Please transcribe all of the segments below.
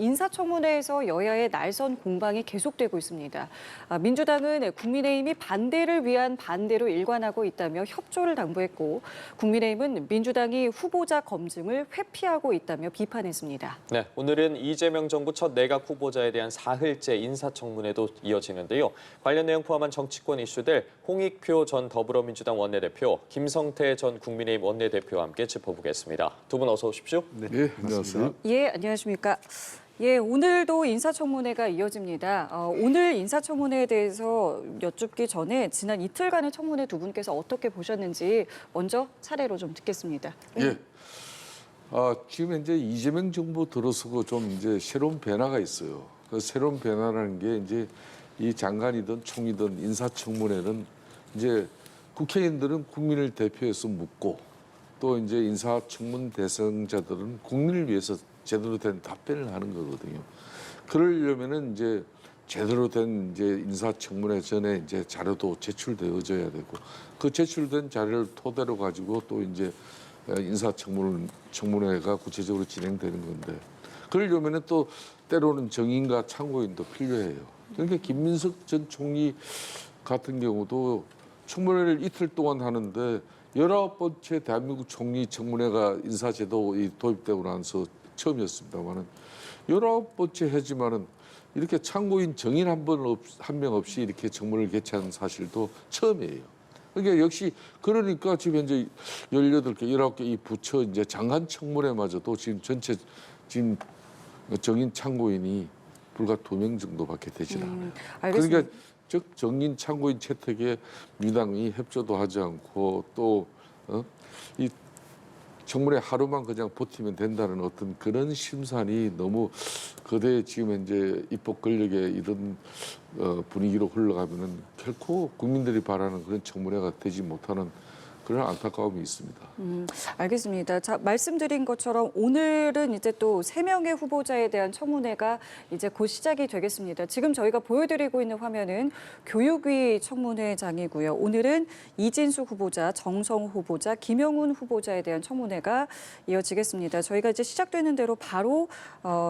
인사청문회에서 여야의 날선 공방이 계속되고 있습니다. 민주당은 국민의힘이 반대를 위한 반대로 일관하고 있다며 협조를 당부했고, 국민의힘은 민주당이 후보자 검증을 회피하고 있다며 비판했습니다. 네, 오늘은 이재명 정부 첫 내각 후보자에 대한 사흘째 인사청문회도 이어지는데요. 관련 내용 포함한 정치권 이슈들 홍익표 전 더불어민주당 원내대표, 김성태 전 국민의힘 원내대표와 함께 짚어보겠습니다. 두 분 어서 오십시오. 네, 안녕하세요. 예, 안녕하십니까. 예, 오늘도 인사청문회가 이어집니다. 오늘 인사청문회에 대해서 여쭙기 전에 지난 이틀간의 청문회 두 분께서 어떻게 보셨는지 먼저 차례로 좀 듣겠습니다. 예. 지금 이제 이재명 정부 들어서고 좀 이제 새로운 변화가 있어요. 그 새로운 변화라는 게 이제 이 장관이든 총리든 인사청문회는 이제 국회의원들은 국민을 대표해서 묻고 또 이제 인사청문 대상자들은 국민을 위해서 제대로 된 답변을 하는 거거든요. 그러려면은 이제 제대로 된 이제 인사청문회 전에 이제 자료도 제출되어져야 되고 그 제출된 자료를 토대로 가지고 또 이제 인사청문회가 구체적으로 진행되는 건데 그러려면은 또 때로는 정인과 참고인도 필요해요. 그러니까 김민석 전 총리 같은 경우도 청문회를 이틀 동안 하는데 19번째 대한민국 총리 청문회가 인사제도 도입되고 나서 처음이었습니다만은 19번째 해지만은 이렇게 참고인 정인 한 명 없이 이렇게 청문회를 개최한 사실도 처음이에요. 그러니까 역시 그러니까 지금 현재 18개, 19개 이 부처 이제 장관 청문회마저도 지금 전체 지금 정인 참고인이 불과 2명 정도밖에 되질 않아요. 알겠습니다. 그러니까 즉 정인 참고인 채택에 민주당이 협조도 하지 않고 또 이 청문회 하루만 그냥 버티면 된다는 어떤 그런 심산이 너무 거대 지금 현재 입법 권력의 이런 분위기로 흘러가면은 결코 국민들이 바라는 그런 청문회가 되지 못하는 그런 안타까움이 있습니다. 알겠습니다. 자, 말씀드린 것처럼 오늘은 이제 또 3명의 후보자에 대한 청문회가 이제 곧 시작이 되겠습니다. 지금 저희가 보여드리고 있는 화면은 교육위 청문회장이고요. 오늘은 이진숙 후보자, 정성호 후보자, 김영훈 후보자에 대한 청문회가 이어지겠습니다. 저희가 이제 시작되는 대로 바로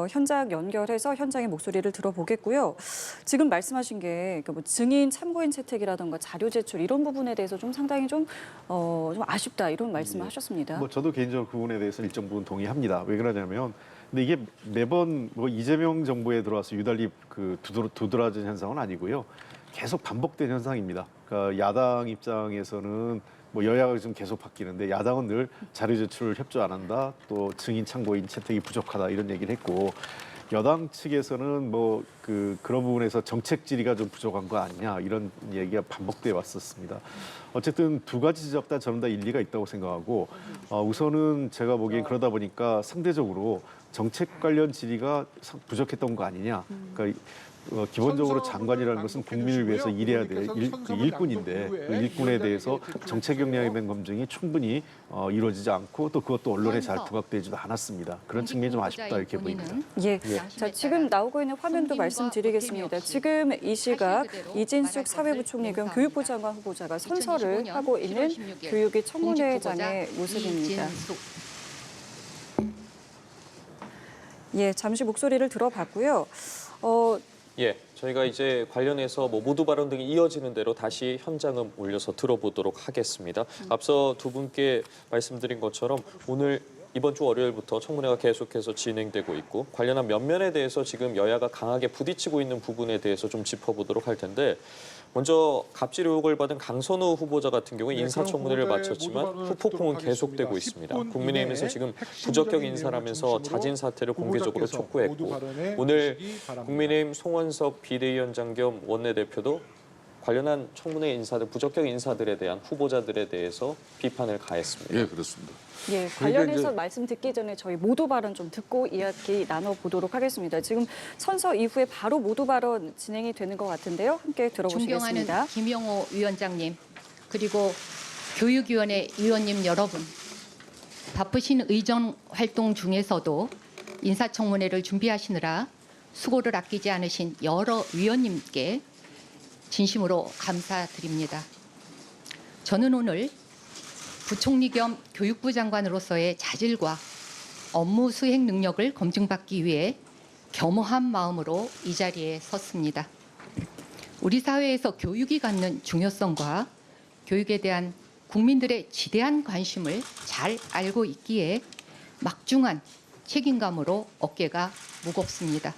현장 연결해서 현장의 목소리를 들어보겠고요. 지금 말씀하신 게 뭐 증인 참고인 채택이라든가 자료 제출 이런 부분에 대해서 좀 상당히 좀 아쉽다 이런 말씀을 하셨습니다. 뭐 저도 개인적으로 그 부분에 대해서 일정 부분 동의합니다. 왜 그러냐면 근데 이게 매번 뭐 이재명 정부에 들어와서 유달리 그 두드러진 현상은 아니고요. 계속 반복된 현상입니다. 그러니까 야당 입장에서는 뭐 여야가 좀 계속 바뀌는데 야당은 늘 자료 제출을 협조 안 한다. 또 증인 참고인 채택이 부족하다 이런 얘기를 했고 여당 측에서는 뭐 그런 부분에서 정책 질의가 좀 부족한 거 아니냐 이런 얘기가 반복돼 왔었습니다. 어쨌든 두 가지 지적 다 저는 다 일리가 있다고 생각하고 우선은 제가 보기엔 그러다 보니까 상대적으로 정책 관련 질의가 부족했던 거 아니냐. 그러니까 기본적으로 장관이라는 것은 국민을 위해서 일해야 될 일꾼인데 그 일꾼에 대해서 정책 역량에 대한 검증이 충분히 이루어지지 않고 또 그것도 언론에 잘 부각되지도 않았습니다. 그런 측면이 좀 아쉽다 이렇게 보입니다. 예. 자, 지금 나오고 있는 화면도 말씀드리겠습니다. 지금 이 시각 이진숙 사회부총리 겸 교육부 장관 후보자가 선서를 하고 있는 교육위 청문회장의 모습입니다. 예, 잠시 목소리를 들어봤고요. 예, 저희가 이제 관련해서 뭐 모두 발언 등이 이어지는 대로 다시 현장음 올려서 들어보도록 하겠습니다. 앞서 두 분께 말씀드린 것처럼 오늘 이번 주 월요일부터 청문회가 계속해서 진행되고 있고 관련한 면면에 대해서 지금 여야가 강하게 부딪히고 있는 부분에 대해서 좀 짚어보도록 할 텐데 먼저 갑질 의혹을 받은 강선우 후보자 같은 경우에 인사청문회를 마쳤지만 후폭풍은 계속되고 있습니다. 국민의힘에서 지금 부적격 인사라면서 자진 사퇴를 공개적으로 촉구했고 오늘 국민의힘 송원석 비대위원장 겸 원내대표도 관련한 청문회 인사들, 부적격 인사들에 대한 후보자들에 대해서 비판을 가했습니다. 예, 그렇습니다. 예, 관련해서 말씀 듣기 전에 저희 모두 발언 좀 듣고 이야기 나눠보도록 하겠습니다. 지금 선서 이후에 바로 모두 발언 진행이 되는 것 같은데요. 함께 들어보시겠습니다. 존경하는 김영호 위원장님 그리고 교육위원회 위원님 여러분 바쁘신 의정 활동 중에서도 인사청문회를 준비하시느라 수고를 아끼지 않으신 여러 위원님께 진심으로 감사드립니다. 저는 오늘 부총리 겸 교육부 장관으로서의 자질과 업무 수행 능력을 검증받기 위해 겸허한 마음으로 이 자리에 섰습니다. 우리 사회에서 교육이 갖는 중요성과 교육에 대한 국민들의 지대한 관심을 잘 알고 있기에 막중한 책임감으로 어깨가 무겁습니다.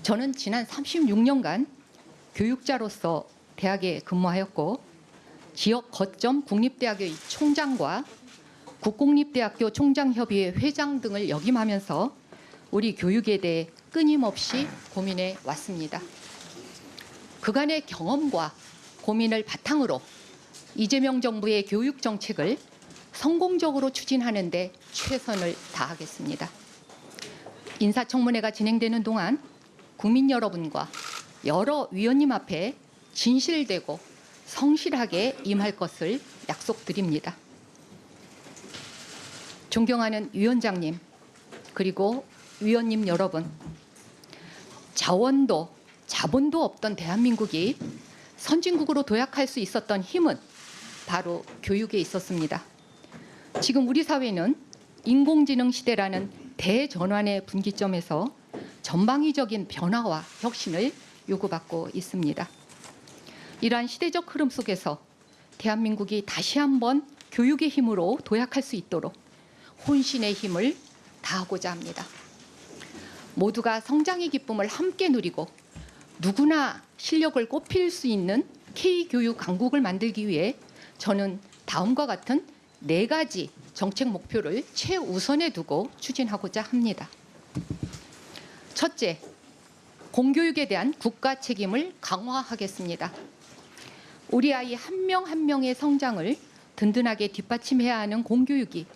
저는 지난 36년간 교육자로서 대학에 근무하였고 지역 거점 국립대학의 총장과 국공립대학교 총장협의회 회장 등을 역임하면서 우리 교육에 대해 끊임없이 고민해 왔습니다. 그간의 경험과 고민을 바탕으로 이재명 정부의 교육 정책을 성공적으로 추진하는 데 최선을 다하겠습니다. 인사청문회가 진행되는 동안 국민 여러분과 여러 위원님 앞에 진실되고 성실하게 임할 것을 약속드립니다. 존경하는 위원장님, 그리고 위원님 여러분, 자원도 자본도 없던 대한민국이 선진국으로 도약할 수 있었던 힘은 바로 교육에 있었습니다. 지금 우리 사회는 인공지능 시대라는 대전환의 분기점에서 전방위적인 변화와 혁신을 요구받고 있습니다. 이러한 시대적 흐름 속에서 대한민국이 다시 한번 교육의 힘으로 도약할 수 있도록 혼신의 힘을 다하고자 합니다. 모두가 성장의 기쁨을 함께 누리고 누구나 실력을 꼽힐 수 있는 K교육 강국을 만들기 위해 저는 다음과 같은 4가지 정책 목표를 최우선에 두고 추진하고자 합니다. 첫째, 공교육에 대한 국가 책임을 강화하겠습니다. 우리 아이 한 명 한 명의 성장을 든든하게 뒷받침해야 하는 공교육이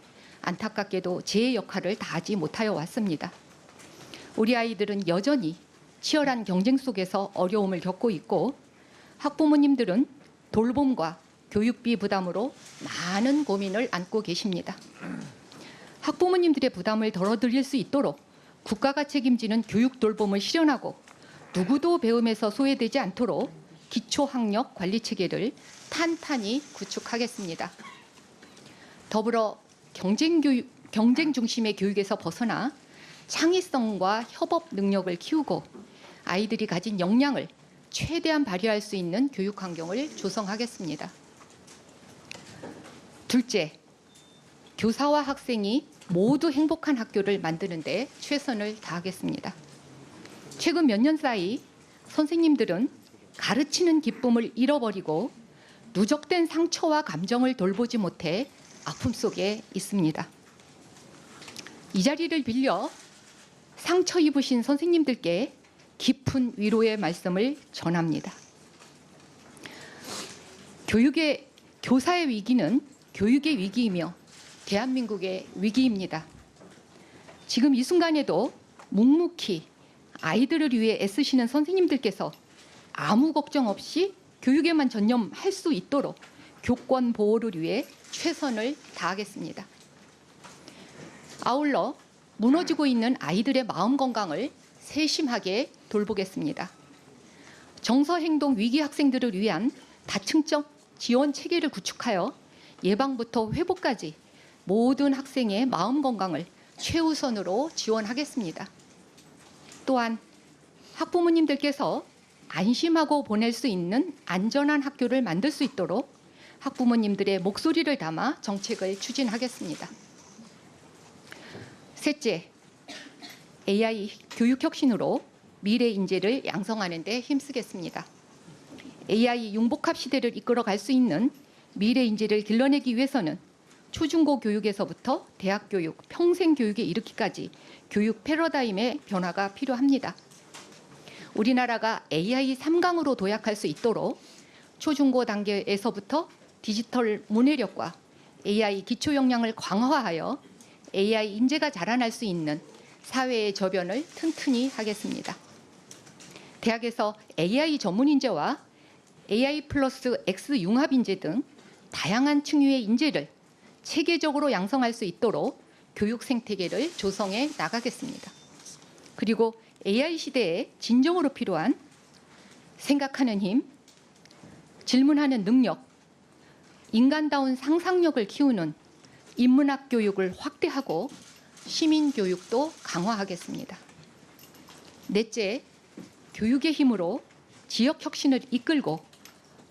안타깝게도 제 역할을 다하지 못하여 왔습니다. 우리 아이들은 여전히 치열한 경쟁 속에서 어려움을 겪고 있고 학부모님들은 돌봄과 교육비 부담으로 많은 고민을 안고 계십니다. 학부모님들의 부담을 덜어드릴 수 있도록 국가가 책임지는 교육 돌봄을 실현하고 누구도 배움에서 소외되지 않도록 기초학력 관리 체계를 탄탄히 구축하겠습니다. 더불어 경쟁 중심의 교육에서 벗어나 창의성과 협업 능력을 키우고 아이들이 가진 역량을 최대한 발휘할 수 있는 교육 환경을 조성하겠습니다. 둘째, 교사와 학생이 모두 행복한 학교를 만드는 데 최선을 다하겠습니다. 최근 몇 년 사이 선생님들은 가르치는 기쁨을 잃어버리고 누적된 상처와 감정을 돌보지 못해 아픔 속에 있습니다. 이 자리를 빌려 상처 입으신 선생님들께 깊은 위로의 말씀을 전합니다. 교사의 위기는 교육의 위기이며 대한민국의 위기입니다. 지금 이 순간에도 묵묵히 아이들을 위해 애쓰시는 선생님들께서 아무 걱정 없이 교육에만 전념할 수 있도록 교권 보호를 위해 최선을 다하겠습니다. 아울러 무너지고 있는 아이들의 마음 건강을 세심하게 돌보겠습니다. 정서행동 위기 학생들을 위한 다층적 지원 체계를 구축하여 예방부터 회복까지 모든 학생의 마음 건강을 최우선으로 지원하겠습니다. 또한 학부모님들께서 안심하고 보낼 수 있는 안전한 학교를 만들 수 있도록 학부모님들의 목소리를 담아 정책을 추진하겠습니다. 셋째, AI 교육혁신으로 미래 인재를 양성하는 데 힘쓰겠습니다. AI 융복합 시대를 이끌어갈 수 있는 미래 인재를 길러내기 위해서는 초중고 교육에서부터 대학 교육, 평생 교육에 이르기까지 교육 패러다임의 변화가 필요합니다. 우리나라가 AI 3강으로 도약할 수 있도록 초중고 단계에서부터 디지털 문해력과 AI 기초 역량을 강화하여 AI 인재가 자라날 수 있는 사회의 저변을 튼튼히 하겠습니다. 대학에서 AI 전문 인재와 AI 플러스 X 융합 인재 등 다양한 층위의 인재를 체계적으로 양성할 수 있도록 교육 생태계를 조성해 나가겠습니다. 그리고 AI 시대에 진정으로 필요한 생각하는 힘, 질문하는 능력, 인간다운 상상력을 키우는 인문학 교육을 확대하고 시민 교육도 강화하겠습니다. 넷째, 교육의 힘으로 지역 혁신을 이끌고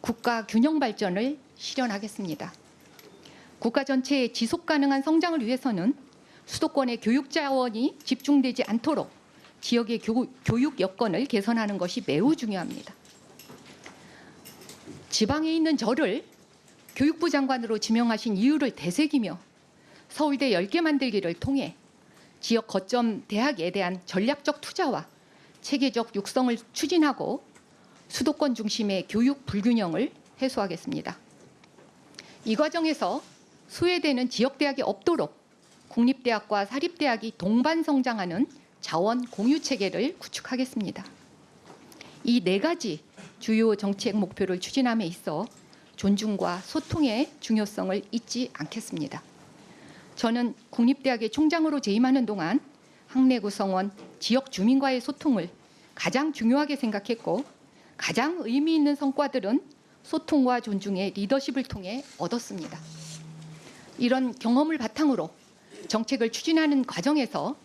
국가 균형 발전을 실현하겠습니다. 국가 전체의 지속 가능한 성장을 위해서는 수도권의 교육 자원이 집중되지 않도록 지역의 교육 여건을 개선하는 것이 매우 중요합니다. 지방에 있는 저를 교육부 장관으로 지명하신 이유를 되새기며 서울대 10개 만들기를 통해 지역 거점 대학에 대한 전략적 투자와 체계적 육성을 추진하고 수도권 중심의 교육 불균형을 해소하겠습니다. 이 과정에서 소외되는 지역대학이 없도록 국립대학과 사립대학이 동반 성장하는 자원 공유 체계를 구축하겠습니다. 이 4가지 주요 정책 목표를 추진함에 있어 존중과 소통의 중요성을 잊지 않겠습니다. 저는 국립대학의 총장으로 재임하는 동안 학내 구성원, 지역 주민과의 소통을 가장 중요하게 생각했고 가장 의미 있는 성과들은 소통과 존중의 리더십을 통해 얻었습니다. 이런 경험을 바탕으로 정책을 추진하는 과정에서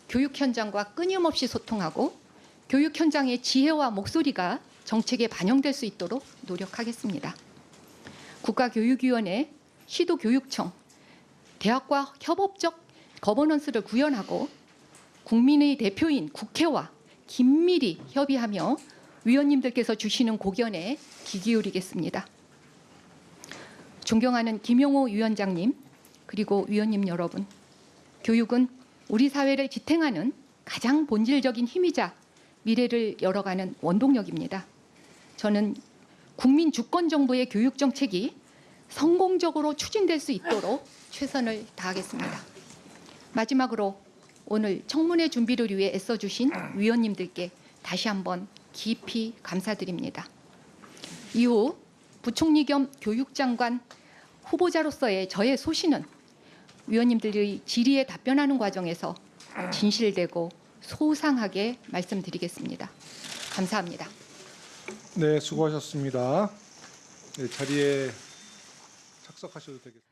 교육 현장과 끊임없이 소통하고 교육 현장의 지혜와 목소리가 정책에 반영될 수 있도록 노력하겠습니다. 국가교육위원회, 시도교육청, 대학과 협업적 거버넌스를 구현하고 국민의 대표인 국회와 긴밀히 협의하며 위원님들께서 주시는 고견에 귀 기울이겠습니다. 존경하는 김용호 위원장님, 그리고 위원님 여러분, 교육은 우리 사회를 지탱하는 가장 본질적인 힘이자 미래를 열어가는 원동력입니다. 저는 국민 주권 정부의 교육 정책이 성공적으로 추진될 수 있도록 최선을 다하겠습니다. 마지막으로 오늘 청문회 준비를 위해 애써주신 위원님들께 다시 한번 깊이 감사드립니다. 이후 부총리 겸 교육장관 후보자로서의 저의 소신은 위원님들의 질의에 답변하는 과정에서 진실되고 소상하게 말씀드리겠습니다. 감사합니다. 네, 수고하셨습니다. 네, 자리에 착석하셔도 되겠습니다.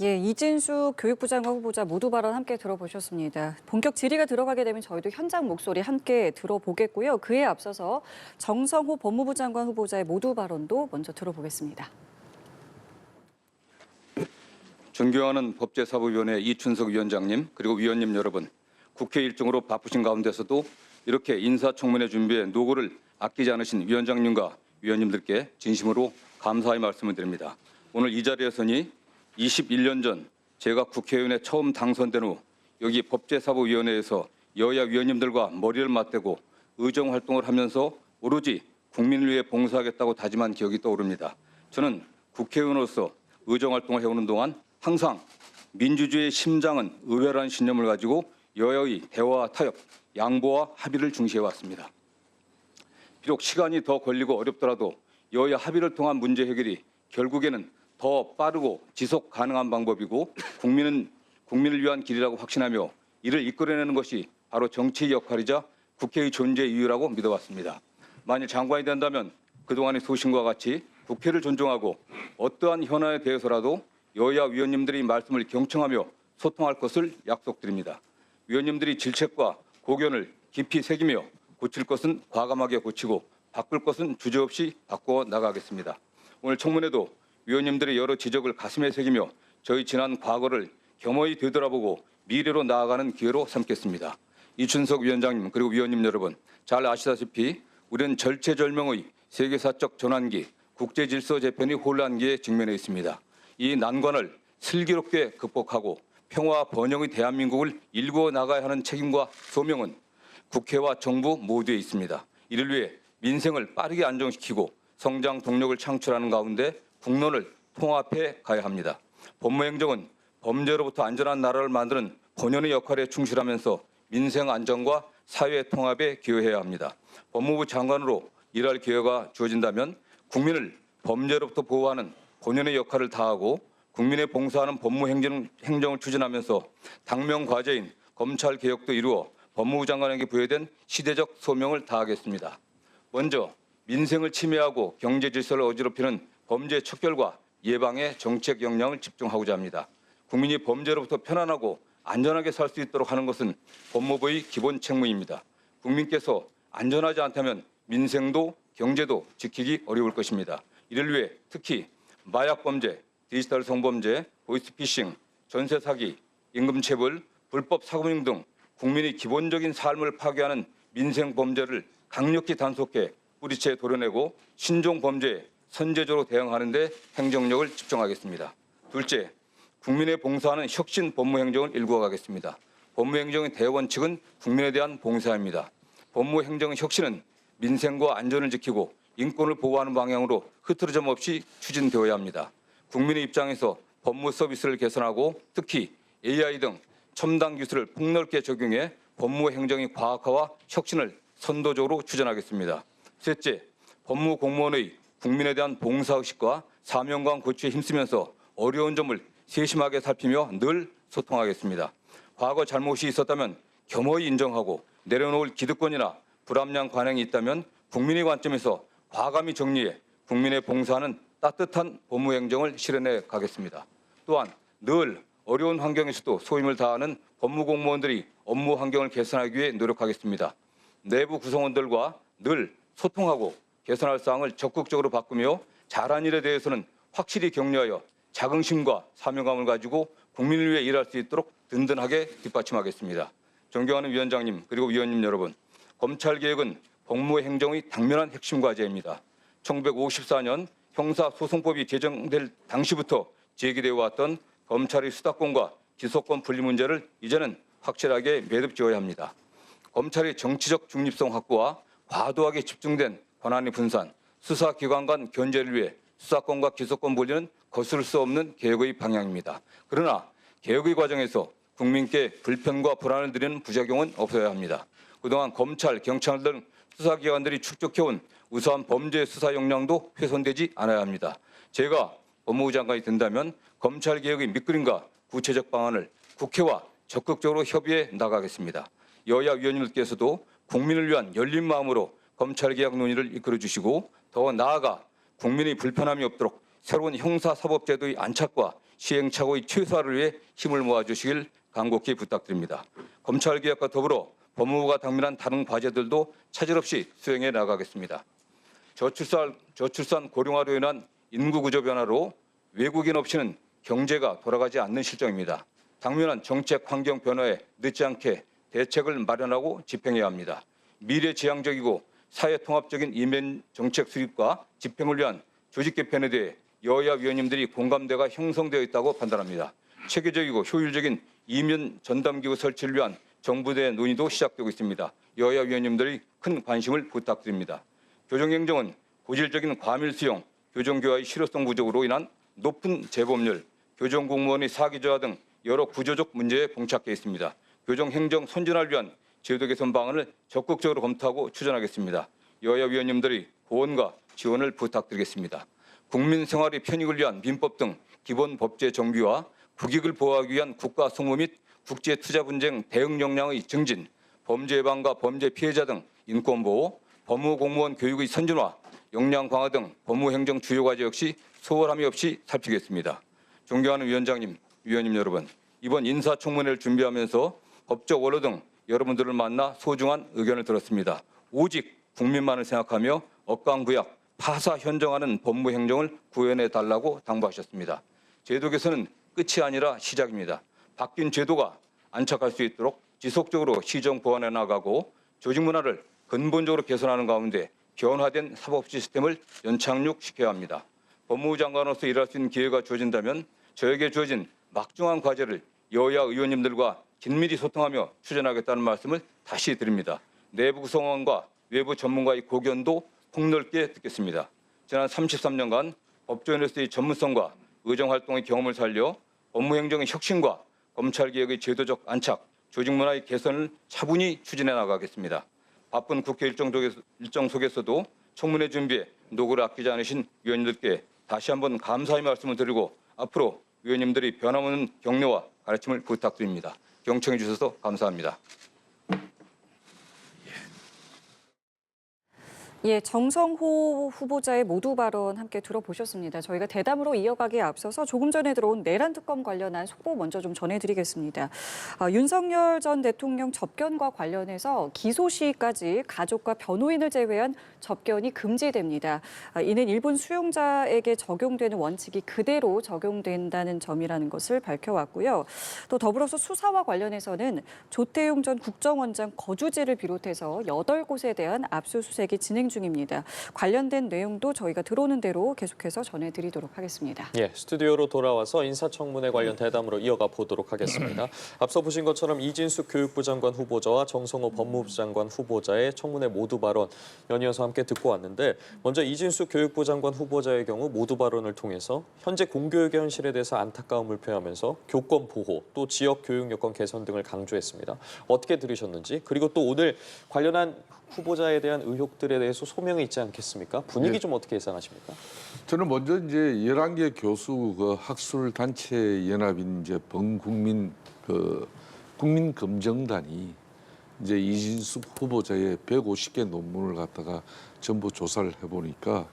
예, 이진수 교육부 장관 후보자 모두 발언 함께 들어보셨습니다. 본격 질의가 들어가게 되면 저희도 현장 목소리 함께 들어보겠고요. 그에 앞서서 정성호 법무부 장관 후보자의 모두 발언도 먼저 들어보겠습니다. 존경하는 법제사법위원회 이춘석 위원장님, 그리고 위원님 여러분, 국회 일정으로 바쁘신 가운데서도 이렇게 인사청문회 준비에 노고를 아끼지 않으신 위원장님과 위원님들께 진심으로 감사의 말씀을 드립니다. 오늘 이 자리에 서니 21년 전 제가 국회의원에 처음 당선된 후 여기 법제사법위원회에서 여야 위원님들과 머리를 맞대고 의정활동을 하면서 오로지 국민을 위해 봉사하겠다고 다짐한 기억이 떠오릅니다. 저는 국회의원으로서 의정활동을 해오는 동안 항상 민주주의의 심장은 의회라는 신념을 가지고 여야의 대화와 타협, 양보와 합의를 중시해왔습니다. 비록 시간이 더 걸리고 어렵더라도 여야 합의를 통한 문제 해결이 결국에는 더 빠르고 지속 가능한 방법이고 국민을 위한 길이라고 확신하며 이를 이끌어내는 것이 바로 정치의 역할이자 국회의 존재 이유라고 믿어왔습니다. 만일 장관이 된다면 그동안의 소신과 같이 국회를 존중하고 어떠한 현안에 대해서라도 여야 위원님들의 말씀을 경청하며 소통할 것을 약속드립니다. 위원님들이 질책과 고견을 깊이 새기며 고칠 것은 과감하게 고치고 바꿀 것은 주저없이 바꿔 나가겠습니다. 오늘 청문회도 위원님들의 여러 지적을 가슴에 새기며 저희 지난 과거를 겸허히 되돌아보고 미래로 나아가는 기회로 삼겠습니다. 이춘석 위원장님, 그리고 위원님 여러분, 잘 아시다시피 우리는 절체절명의 세계사적 전환기, 국제질서 재편이 혼란기에 직면해 있습니다. 이 난관을 슬기롭게 극복하고 평화와 번영의 대한민국을 일구어 나가야 하는 책임과 소명은 국회와 정부 모두에 있습니다. 이를 위해 민생을 빠르게 안정시키고 성장 동력을 창출하는 가운데 국론을 통합해 가야 합니다. 법무행정은 범죄로부터 안전한 나라를 만드는 본연의 역할에 충실하면서 민생 안정과 사회 통합에 기여해야 합니다. 법무부 장관으로 일할 기회가 주어진다면 국민을 범죄로부터 보호하는 본연의 역할을 다하고 국민에 봉사하는 법무행정을 추진하면서 당면 과제인 검찰 개혁도 이루어 법무부 장관에게 부여된 시대적 소명을 다하겠습니다. 먼저 민생을 침해하고 경제 질서를 어지럽히는 범죄 척결과 예방에 정책 역량을 집중하고자 합니다. 국민이 범죄로부터 편안하고 안전하게 살 수 있도록 하는 것은 법무부의 기본 책무입니다. 국민께서 안전하지 않다면 민생도 경제도 지키기 어려울 것입니다. 이를 위해 특히 마약 범죄, 디지털 성범죄, 보이스피싱, 전세 사기, 임금 체불, 불법 사금융 등 국민의 기본적인 삶을 파괴하는 민생 범죄를 강력히 단속해 뿌리채 도려내고 신종 범죄에 선제적으로 대응하는 데 행정력을 집중하겠습니다. 둘째, 국민에 봉사하는 혁신 법무행정을 일구어가겠습니다. 법무행정의 대원칙은 국민에 대한 봉사입니다. 법무행정 혁신은 민생과 안전을 지키고 인권을 보호하는 방향으로 흐트러짐 없이 추진되어야 합니다. 국민의 입장에서 법무 서비스를 개선하고 특히 AI 등 첨단 기술을 폭넓게 적용해 법무행정의 과학화와 혁신을 선도적으로 추진하겠습니다. 셋째, 법무공무원의 국민에 대한 봉사의식과 사명감 고취에 힘쓰면서 어려운 점을 세심하게 살피며 늘 소통하겠습니다. 과거 잘못이 있었다면 겸허히 인정하고 내려놓을 기득권이나 불합리한 관행이 있다면 국민의 관점에서 과감히 정리해 국민에 봉사하는 따뜻한 법무행정을 실현해 가겠습니다. 또한 늘 어려운 환경에서도 소임을 다하는 법무공무원들이 업무 환경을 개선하기 위해 노력하겠습니다. 내부 구성원들과 늘 소통하고 개선할 사항을 적극적으로 바꾸며 잘한 일에 대해서는 확실히 격려하여 자긍심과 사명감을 가지고 국민을 위해 일할 수 있도록 든든하게 뒷받침하겠습니다. 존경하는 위원장님 그리고 위원님 여러분, 검찰개혁은 법무행정의 당면한 핵심 과제입니다. 1954년 형사소송법이 제정될 당시부터 제기되어 왔던 검찰의 수사권과 기소권 분리 문제를 이제는 확실하게 매듭지어야 합니다. 검찰의 정치적 중립성 확보와 과도하게 집중된 권한의 분산, 수사기관 간 견제를 위해 수사권과 기소권 분리는 거스를 수 없는 개혁의 방향입니다. 그러나 개혁의 과정에서 국민께 불편과 불안을 드리는 부작용은 없어야 합니다. 그동안 검찰, 경찰 등 수사기관들이 축적해온 우수한 범죄 수사 역량도 훼손되지 않아야 합니다. 제가 법무부 장관이 된다면 검찰개혁의 밑그림과 구체적 방안을 국회와 적극적으로 협의해 나가겠습니다. 여야 위원님들께서도 국민을 위한 열린 마음으로 검찰개혁 논의를 이끌어 주시고 더 나아가 국민의 불편함이 없도록 새로운 형사사법제도의 안착과 시행착오의 최소화를 위해 힘을 모아주시길 간곡히 부탁드립니다. 검찰개혁과 더불어 법무부가 당면한 다른 과제들도 차질 없이 수행해 나가겠습니다. 저출산 고령화로 인한 인구구조 변화로 외국인 없이는 경제가 돌아가지 않는 실정입니다. 당면한 정책 환경 변화에 늦지 않게 대책을 마련하고 집행해야 합니다. 미래지향적이고 사회통합적인 이면 정책 수립과 집행을 위한 조직 개편에 대해 여야 위원님들이 공감대가 형성되어 있다고 판단합니다. 체계적이고 효율적인 이면 전담기구 설치를 위한 정부 내 논의도 시작되고 있습니다. 여야 위원님들이 큰 관심을 부탁드립니다. 교정행정은 고질적인 과밀 수용, 교정교화의 실효성 부족으로 인한 높은 재범률, 교정공무원의 사기 저하 등 여러 구조적 문제에 봉착해 있습니다. 교정행정 선진화를 위한 제도 개선 방안을 적극적으로 검토하고 추진하겠습니다. 여야 위원님들의 고언과 지원을 부탁드리겠습니다. 국민 생활의 편익을 위한 민법 등 기본 법제 정비와 국익을 보호하기 위한 국가 성무 및 국제 투자 분쟁 대응 역량의 증진, 범죄 예방과 범죄 피해자 등 인권 보호, 법무 공무원 교육의 선진화, 역량 강화 등 법무행정 주요 과제 역시 소홀함이 없이 살피겠습니다. 존경하는 위원장님, 위원님 여러분, 이번 인사청문회를 준비하면서 법적 원로 등 여러분들을 만나 소중한 의견을 들었습니다. 오직 국민만을 생각하며 억강구약, 파사 현정하는 법무행정을 구현해 달라고 당부하셨습니다. 제도 개선은 끝이 아니라 시작입니다. 바뀐 제도가 안착할 수 있도록 지속적으로 시정 보완해 나가고 조직 문화를 근본적으로 개선하는 가운데 변화된 사법 시스템을 연착륙시켜야 합니다. 법무부 장관으로서 일할 수 있는 기회가 주어진다면 저에게 주어진 막중한 과제를 여야 의원님들과 긴밀히 소통하며 추진하겠다는 말씀을 다시 드립니다. 내부 구성원과 외부 전문가의 고견도 폭넓게 듣겠습니다. 지난 33년간 법조인으로서의 전문성과 의정활동의 경험을 살려 법무행정의 혁신과 검찰개혁의 제도적 안착, 조직문화의 개선을 차분히 추진해 나가겠습니다. 바쁜 국회 일정 속에서도 청문회 준비에 노고를 아끼지 않으신 위원님들께 다시 한번 감사의 말씀을 드리고 앞으로 위원님들이 변함없는 격려와 가르침을 부탁드립니다. 경청해 주셔서 감사합니다. 예, 정성호 후보자의 모두 발언 함께 들어보셨습니다. 저희가 대담으로 이어가기에 앞서서 조금 전에 들어온 내란 특검 관련한 속보 먼저 좀 전해드리겠습니다. 윤석열 전 대통령 접견과 관련해서 기소 시까지 가족과 변호인을 제외한 접견이 금지됩니다. 이는 일본 수용자에게 적용되는 원칙이 그대로 적용된다는 점이라는 것을 밝혀왔고요. 또 더불어서 수사와 관련해서는 조태용 전 국정원장 거주지를 비롯해서 8곳에 대한 압수수색이 진행 중입니다. 관련된 내용도 저희가 들어오는 대로 계속해서 전해드리도록 하겠습니다. 예, 스튜디오로 돌아와서 인사청문회 관련 대담으로 이어가 보도록 하겠습니다. 앞서 보신 것처럼 이진숙 교육부 장관 후보자와 정성호 법무부 장관 후보자의 청문회 모두 발언 연이어서 함께 듣고 왔는데 먼저 이진숙 교육부 장관 후보자의 경우 모두 발언을 통해서 현재 공교육의 현실에 대해서 안타까움을 표하면서 교권 보호 또 지역 교육 여건 개선 등을 강조했습니다. 어떻게 들으셨는지 그리고 또 오늘 관련한 후보자에 대한 의혹들에 대해서 소명이 있지 않겠습니까? 분위기 좀 어떻게 예상하십니까? 저는 먼저 이제 11개 교수 그 학술 단체 연합인 이제 범국민 국민검정단이 이제 이진숙 후보자의 150개 논문을 갖다가 전부 조사를 해보니까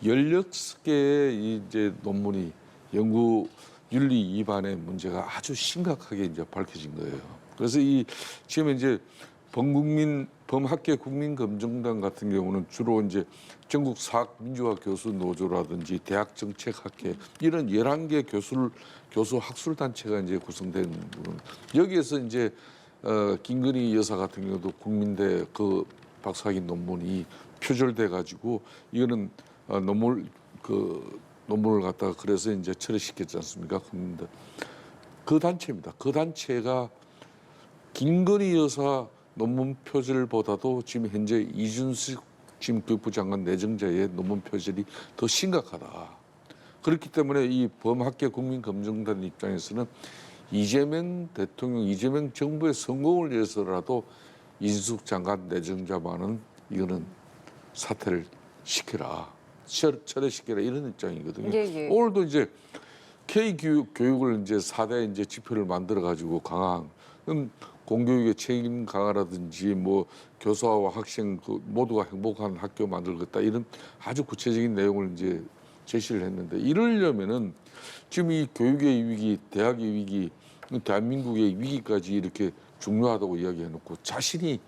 16개의 이제 논문이 연구 윤리 위반의 문제가 아주 심각하게 이제 밝혀진 거예요. 그래서 이 지금 이제 범학계 국민검정단 같은 경우는 주로 이제 전국 사학민주화 교수 노조라든지 대학정책학회 이런 11개 교수 학술단체가 이제 구성된 부분. 여기에서 이제 김건희 여사 같은 경우도 국민대 그 박사학위 논문이 표절돼 가지고 이거는 논문을 갖다가 그래서 이제 철회시켰지 않습니까? 국민대. 그 단체입니다. 그 단체가 김건희 여사 논문 표절보다도 지금 현재 이준석 지금 교육부 장관 내정자의 논문 표절이 더 심각하다. 그렇기 때문에 이 범학계 국민검정단 입장에서는 이재명 대통령, 이재명 정부의 성공을 위해서라도 이준석 장관 내정자만은 이거는 사퇴를 시켜라, 철회시켜라 이런 입장이거든요. 예. 오늘도 이제 K 교육을 이제 4대 이제 지표를 만들어 가지고 강화한 공교육의 책임 강화라든지 뭐 교사와 학생 모두가 행복한 학교 만들겠다 이런 아주 구체적인 내용을 이제 제시를 했는데 이러려면은 지금 이 교육의 위기, 대학의 위기, 대한민국의 위기까지 이렇게 중요하다고 이야기해놓고 자신이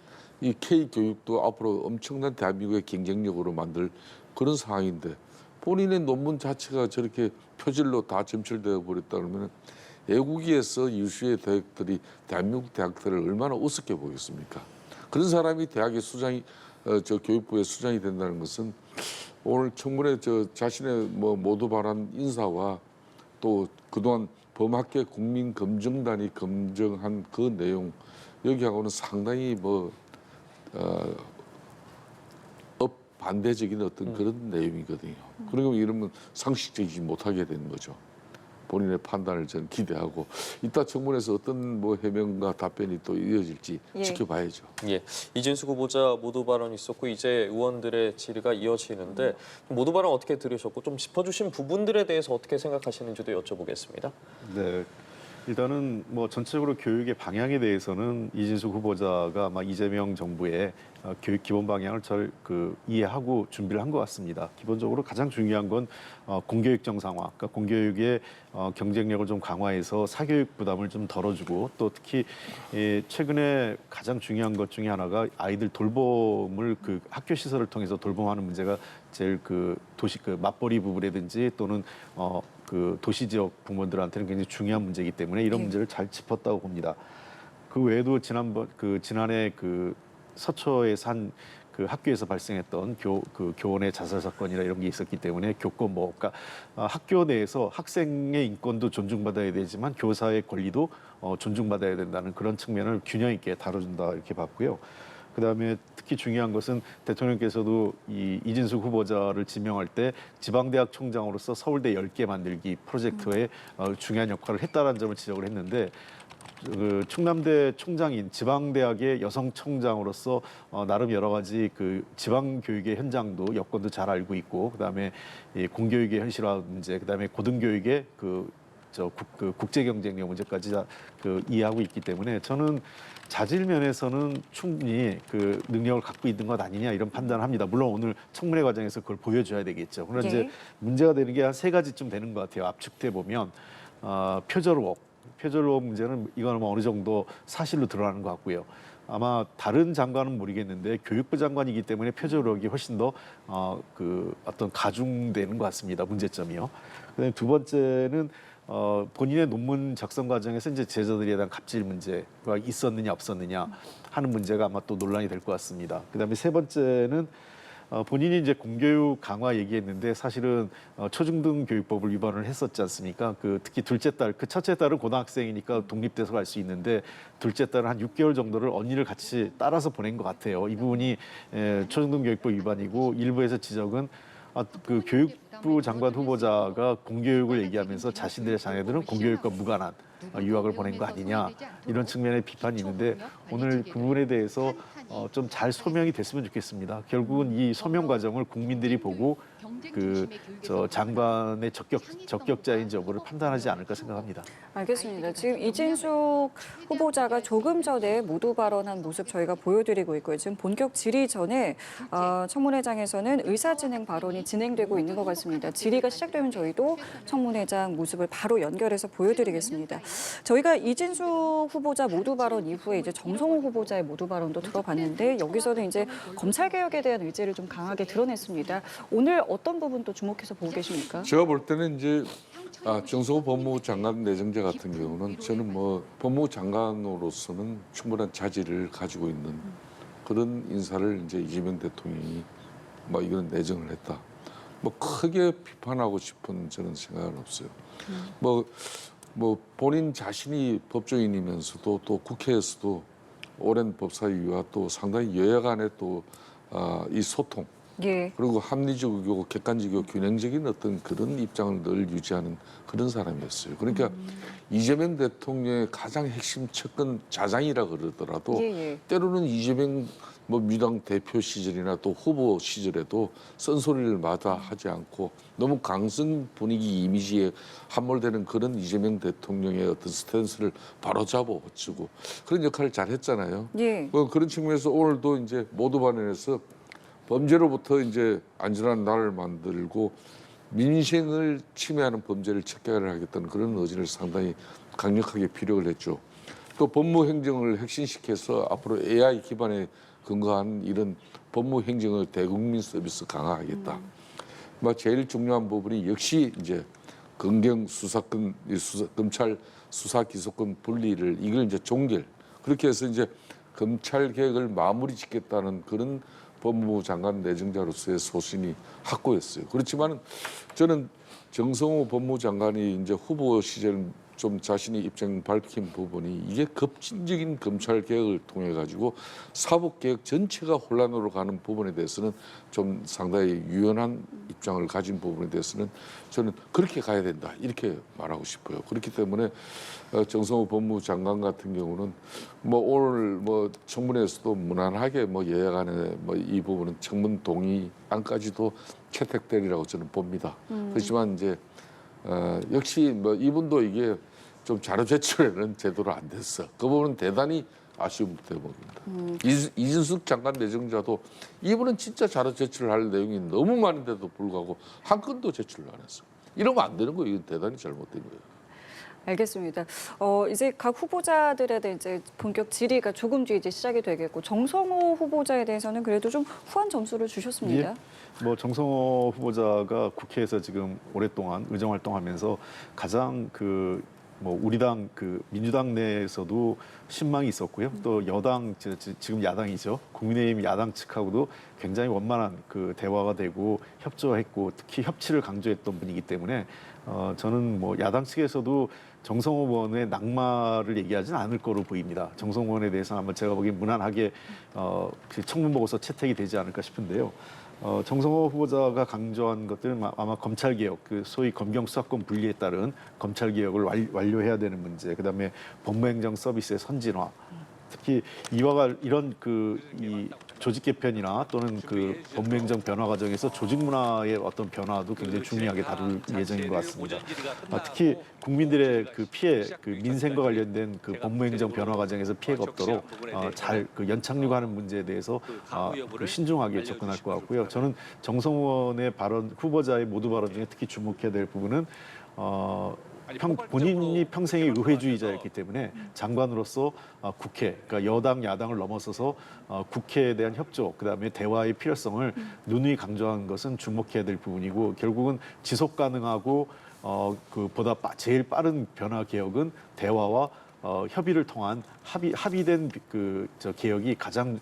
이 K 교육도 앞으로 엄청난 대한민국의 경쟁력으로 만들 그런 상황인데 본인의 논문 자체가 저렇게 표절로 다 점철되어 버렸다 그러면 애국위에서 유수의 대학들이 대한민국 대학들을 얼마나 우습게 보겠습니까? 그런 사람이 대학의 수장이 저 교육부의 수장이 된다는 것은 오늘 청문회 자신의 모두 발언 인사와 또 그동안 범학계 국민검정단이 검증한 그 내용 여기하고는 상당히 반대적인 어떤 그런 내용이거든요. 그러면 이러면 상식적이지 못하게 되는 거죠. 본인의 판단을 저는 기대하고 이따 청문회에서 어떤 해명과 답변이 또 이어질지 지켜봐야죠. 예, 이진숙 후보자 모두 발언이 있었고 이제 의원들의 질의가 이어지는데 모두 발언 어떻게 들으셨고 좀 짚어주신 부분들에 대해서 어떻게 생각하시는지도 여쭤보겠습니다. 네. 일단은 전체적으로 교육의 방향에 대해서는 이진숙 후보자가 아마 이재명 정부의 교육 기본 방향을 잘 이해하고 준비를 한 것 같습니다. 기본적으로 가장 중요한 건 공교육 정상화, 그러니까 공교육의 경쟁력을 좀 강화해서 사교육 부담을 좀 덜어주고 또 특히 최근에 가장 중요한 것 중에 하나가 아이들 돌봄을 학교 시설을 통해서 돌봄하는 문제가 제일 도시 맞벌이 부부라든지 또는 도시 지역 부모들한테는 굉장히 중요한 문제이기 때문에 이런 문제를 잘 짚었다고 봅니다. 그 외에도 지난해 서초에서 한 학교에서 발생했던 교원의 자살 사건이나 이런 게 있었기 때문에 교권 그러니까 학교 내에서 학생의 인권도 존중받아야 되지만 교사의 권리도 존중받아야 된다는 그런 측면을 균형 있게 다뤄준다 이렇게 봤고요. 그다음에 특히 중요한 것은 대통령께서도 이진숙 후보자를 지명할 때 지방대학 총장으로서 서울대 10개 만들기 프로젝트에 중요한 역할을 했다는 점을 지적을 했는데 충남대 총장인 지방대학의 여성 총장으로서 나름 여러 가지 지방교육의 현장도 여건도 잘 알고 있고 그다음에 공교육의 현실화 문제, 그다음에 고등교육의 국제 경쟁력 문제까지 이해하고 있기 때문에 저는 자질 면에서는 충분히 그 능력을 갖고 있는 것 아니냐 이런 판단을 합니다. 물론 오늘 청문회 과정에서 그걸 보여줘야 되겠죠. 그러나 네. 이제 문제가 되는 게 한 세 가지쯤 되는 것 같아요. 압축돼 보면 표절 의혹 문제는 이거는 뭐 어느 정도 사실로 드러나는 것 같고요. 아마 다른 장관은 모르겠는데 교육부 장관이기 때문에 표절 의혹이 훨씬 더 어떤 가중되는 것 같습니다. 문제점이요. 그다음에 두 번째는 본인의 논문 작성 과정에서 이제 제자들에 대한 갑질 문제가 있었느냐 없었느냐 하는 문제가 아마 또 논란이 될 것 같습니다. 그다음에 세 번째는 본인이 이제 공교육 강화 얘기했는데 사실은 초중등 교육법을 위반을 했었지 않습니까? 특히 둘째 딸, 첫째 딸은 고등학생이니까 독립돼서 갈 수 있는데 둘째 딸은 한 6개월 정도를 언니를 같이 따라서 보낸 것 같아요. 이 부분이 초중등 교육법 위반이고 일부에서 지적은 교육부 장관 후보자가 공교육을 얘기하면서 자신들의 자녀들은 공교육과 무관한 유학을 보낸 거 아니냐 이런 측면의 비판이 있는데 오늘 그 부분에 대해서 좀 잘 소명이 됐으면 좋겠습니다. 결국은 이 소명 과정을 국민들이 보고 장관의 적격자인지 여부를 판단하지 않을까 생각합니다. 알겠습니다. 지금 이진숙 후보자가 조금 전에 모두 발언한 모습 저희가 보여드리고 있고요. 지금 본격 질의 전에 청문회장에서는 의사진행 발언이 진행되고 있는 것 같습니다. 질의가 시작되면 저희도 청문회장 모습을 바로 연결해서 보여드리겠습니다. 저희가 이진숙 후보자 모두 발언 이후에 이제 정성호 후보자의 모두 발언도 들어봤는데 여기서는 이제 검찰 개혁에 대한 의지를 좀 강하게 드러냈습니다. 오늘 어떤 부분 또 주목해서 보고 계십니까? 제가 볼 때는 이제 정성호 법무부 장관 내정자 같은 경우는 저는 뭐 법무부 장관으로서는 충분한 자질을 가지고 있는 그런 인사를 이제 이재명 대통령이 뭐 이건 내정을 했다. 뭐 크게 비판하고 싶은 저는 생각은 없어요. 뭐 본인 자신이 법조인이면서도 또 국회에서도 오랜 법사위와 또 상당히 여야 간의 또 이 소통 예. 그리고 합리적이고 객관적이고 균형적인 어떤 그런 입장을 늘 유지하는 그런 사람이었어요. 그러니까 이재명 대통령의 가장 핵심 측근 자장이라 그러더라도 예. 때로는 이재명 뭐 민주당 대표 시절이나 또 후보 시절에도 쓴소리를 마다 하지 않고 너무 강성 분위기 이미지에 함몰되는 그런 이재명 대통령의 어떤 스탠스를 바로잡아 주고 그런 역할을 잘 했잖아요. 예. 뭐 그런 측면에서 오늘도 이제 모두 발언에서 범죄로부터 이제 안전한 나라를 만들고 민생을 침해하는 범죄를 척결을 하겠다는 그런 의지를 상당히 강력하게 피력을 했죠. 또 법무행정을 혁신시켜서 앞으로 AI 기반에 근거한 이런 법무행정의 대국민 서비스 강화하겠다. 제일 중요한 부분이 역시 이제 검경 수사권, 검찰 수사 기소권 분리를 이걸 이제 종결 그렇게 해서 이제 검찰 개혁을 마무리 짓겠다는 그런 법무부 장관 내정자로서의 소신이 확고했어요. 그렇지만 저는 정성호 법무부 장관이 이제 후보 시절 좀 자신의 입장 밝힌 부분이 이게 급진적인 검찰 개혁을 통해 가지고 사법 개혁 전체가 혼란으로 가는 부분에 대해서는 좀 상당히 유연한 입장을 가진 부분에 대해서는 저는 그렇게 가야 된다 이렇게 말하고 싶어요. 그렇기 때문에 정성호 법무부 장관 같은 경우는 뭐 오늘 뭐 청문회에서도 무난하게 뭐 여야 간에 뭐 이 부분은 청문 동의안까지도 채택되리라고 저는 봅니다. 그렇지만 이제 역시 뭐 이분도 이게 좀 자료 제출에는 제대로 안 됐어. 그 부분은 대단히 아쉬운 대목입니다. 이진숙 장관 내정자도 이분은 진짜 자료 제출을 할 내용이 너무 많은데도 불구하고 한 건도 제출을 안 했어. 이러면 안 되는 거예요. 이건 대단히 잘못된 거예요. 알겠습니다. 이제 각 후보자들에 대해 이제 본격 질의가 조금 뒤에 이제 시작이 되겠고 정성호 후보자에 대해서는 그래도 좀 후한 점수를 주셨습니다. 예. 뭐 정성호 후보자가 국회에서 지금 오랫동안 의정 활동하면서 가장 뭐 우리 당 민주당 내에서도 신망이 있었고요. 또 여당 지금 야당이죠. 국민의힘 야당 측하고도 굉장히 원만한 대화가 되고 협조했고 특히 협치를 강조했던 분이기 때문에 저는 뭐 야당 측에서도 정성호 의원의 낙마를 얘기하지는 않을 거로 보입니다. 정성호 의원에 대해서는 아마 제가 보기엔 무난하게 청문 보고서 채택이 되지 않을까 싶은데요. 정성호 후보자가 강조한 것들은 아마 검찰개혁, 소위 검경 수사권 분리에 따른 검찰개혁을 완료해야 되는 문제, 그다음에 법무행정 서비스의 선진화, 특히 이런 이 조직 개편이나 또는 그 법무행정 변화 과정에서 조직 문화의 어떤 변화도 굉장히 중요하게 다룰 예정인 것 같습니다. 특히 국민들의 그 피해, 그 민생과 관련된 그 법무행정 변화 과정에서 피해가 없도록 잘 그 연착륙하는 문제에 대해서 그 신중하게 접근할 것 같고요. 저는 정성원의 발언, 후보자의 모두 발언 중에 특히 주목해야 될 부분은 본인이 평생의 의회주의자였기 때문에 장관으로서 국회, 그러니까 여당, 야당을 넘어서서 국회에 대한 협조, 그다음에 대화의 필요성을 누누이 강조한 것은 주목해야 될 부분이고 결국은 지속 가능하고 보다 제일 빠른 변화 개혁은 대화와 협의를 통한 합의된 개혁이 가장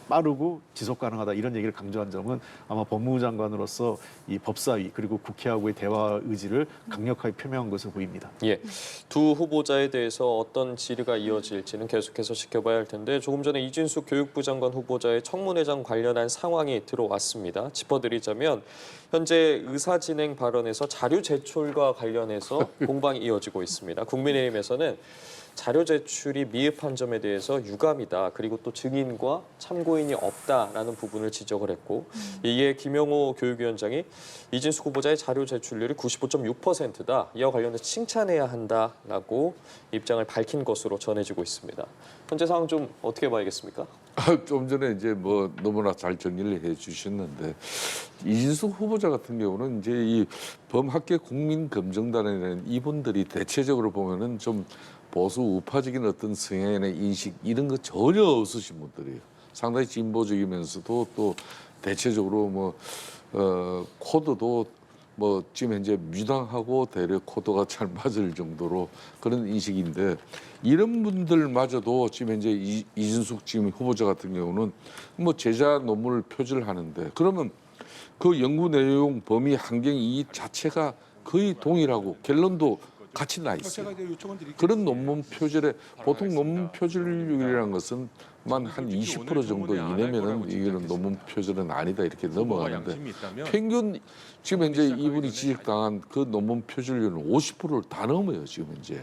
빠르고 지속 가능하다 이런 얘기를 강조한 점은 아마 법무부 장관으로서 이 법사위 그리고 국회하고의 대화 의지를 강력하게 표명한 것으로 보입니다. 예, 두 후보자에 대해서 어떤 질의가 이어질지는 계속해서 지켜봐야 할 텐데 조금 전에 이진숙 교육부 장관 후보자의 청문회장 관련한 상황이 들어왔습니다. 짚어드리자면 현재 의사진행 발언에서 자료 제출과 관련해서 공방이 이어지고 있습니다. 국민의힘에서는 자료 제출이 미흡한 점에 대해서 유감이다. 그리고 또 증인과 참고인이 없다라는 부분을 지적을 했고 이에 김영호 교육위원장이 이진숙 후보자의 자료 제출률이 95.6%다. 이와 관련해서 칭찬해야 한다라고 입장을 밝힌 것으로 전해지고 있습니다. 현재 상황 좀 어떻게 봐야겠습니까? 좀 전에 이제 뭐 너무나 잘 정리를 해주셨는데 이진숙 후보자 같은 경우는 이제 이 범학계 국민검증단이라는 이분들이 대체적으로 보면은 좀 보수 우파적인 어떤 성향이나 인식 이런 거 전혀 없으신 분들이에요. 상당히 진보적이면서도 또 대체적으로 뭐 코드도 뭐 지금 현재 민주당하고 대략 코드가 잘 맞을 정도로 그런 인식인데 이런 분들마저도 지금 현재 이진숙 지금 후보자 같은 경우는 뭐 제자 논문을 표절을 하는데 그러면 그 연구 내용 범위 환경 이 자체가 거의 동일하고 결론도 같이 나 있어요. 그런 논문 표절에 보통 논문 표절률이라는 것은 한 20% 정도 이내면은 이거는 논문 표절은 아니다 이렇게 넘어가는데 평균 지금 현재 이분이 지적당한 그 논문 표절률은 50%를 다 넘어요 지금 현재.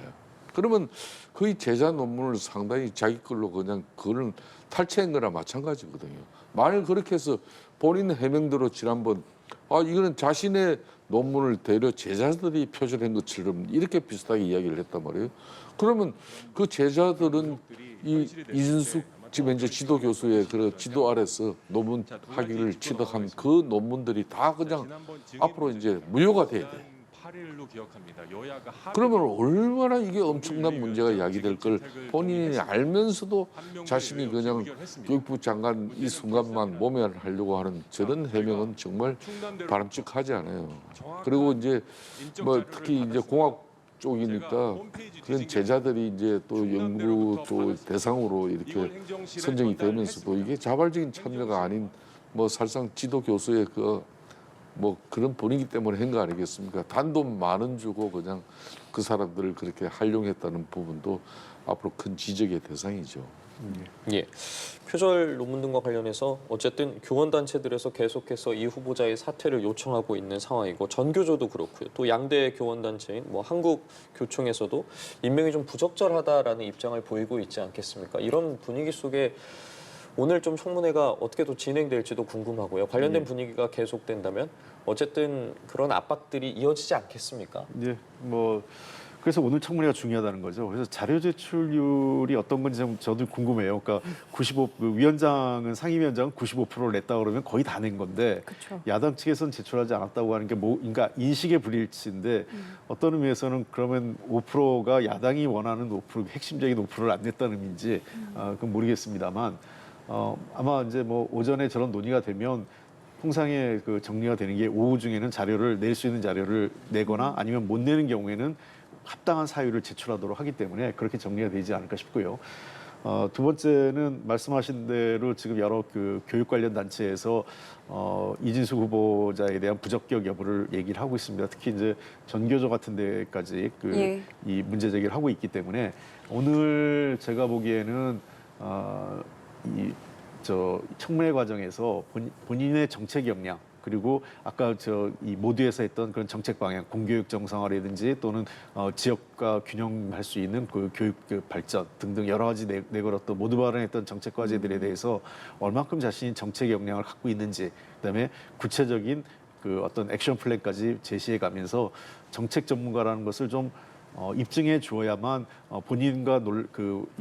그러면 거의 제자 논문을 상당히 자기 걸로 그냥 그걸 탈취한 거나 마찬가지거든요. 만일 그렇게 해서 본인 해명대로 지난번 이거는 자신의 논문을 대려 제자들이 표절한 것처럼 이렇게 비슷하게 이야기를 했단 말이에요. 그러면 그 제자들은 이 이진숙 지금 현재 지도 교수의 그 지도 아래서 논문 학위를 취득한 그 논문들이 다 그냥 앞으로 이제 무효가 돼야 돼. 그러면 얼마나 이게 엄청난 문제가 야기될 걸 본인이 알면서도 자신이 그냥 교육부 장관 이 순간만 모면하려고 하는 저런 해명은 정말 바람직하지 않아요. 그리고 이제 뭐 특히 이제 공학 쪽이니까 그런 제자들이 이제 또 연구 쪽 대상으로 이렇게 선정이 되면서도 이게 자발적인 참여가 아닌 뭐 사실상 지도 교수의 뭐 그런 분위기 때문에 한 거 아니겠습니까? 단돈 10,000원 주고 그냥 그 사람들을 그렇게 활용했다는 부분도 앞으로 큰 지적의 대상이죠. 예, 표절 논문 등과 관련해서 어쨌든 교원단체들에서 계속해서 이 후보자의 사퇴를 요청하고 있는 상황이고 전교조도 그렇고요. 또 양대 교원단체인 뭐 한국교총에서도 임명이 좀 부적절하다라는 입장을 보이고 있지 않겠습니까? 이런 분위기 속에 오늘 좀 청문회가 어떻게 또 진행될지도 궁금하고요. 관련된 분위기가 계속된다면 어쨌든 그런 압박들이 이어지지 않겠습니까? 네, 뭐 그래서 오늘 청문회가 중요하다는 거죠. 그래서 자료 제출률이 어떤 건지 좀 저도 궁금해요. 그러니까 위원장은 상임위원장은 95%를 냈다 그러면 거의 다 낸 건데 그쵸. 야당 측에서는 제출하지 않았다고 하는 게 그러니까 인식의 불일치인데 어떤 의미에서는 그러면 5%가 야당이 원하는 5% 핵심적인 5%를 안 냈다는 의미인지 그건 모르겠습니다만. 아마 이제 뭐 오전에 저런 논의가 되면 통상의 그 정리가 되는 게 오후 중에는 자료를 낼 수 있는 자료를 내거나 아니면 못 내는 경우에는 합당한 사유를 제출하도록 하기 때문에 그렇게 정리가 되지 않을까 싶고요. 두 번째는 말씀하신 대로 지금 여러 그 교육 관련 단체에서 이진숙 후보자에 대한 부적격 여부를 얘기를 하고 있습니다. 특히 이제 전교조 같은 데까지 이 문제 제기를 하고 있기 때문에 오늘 제가 보기에는 청문회 과정에서 본인의 정책 역량 그리고 아까 이 모두에서 했던 그런 정책 방향, 공교육 정상화라든지 또는 지역과 균형할 수 있는 그 교육 발전 등등 여러 가지 내걸었던 모두 발언했던 정책 과제들에 대해서 얼만큼 자신이 정책 역량을 갖고 있는지, 그다음에 구체적인 그 어떤 액션 플랜까지 제시해 가면서 정책 전문가라는 것을 좀 입증해 주어야만 본인과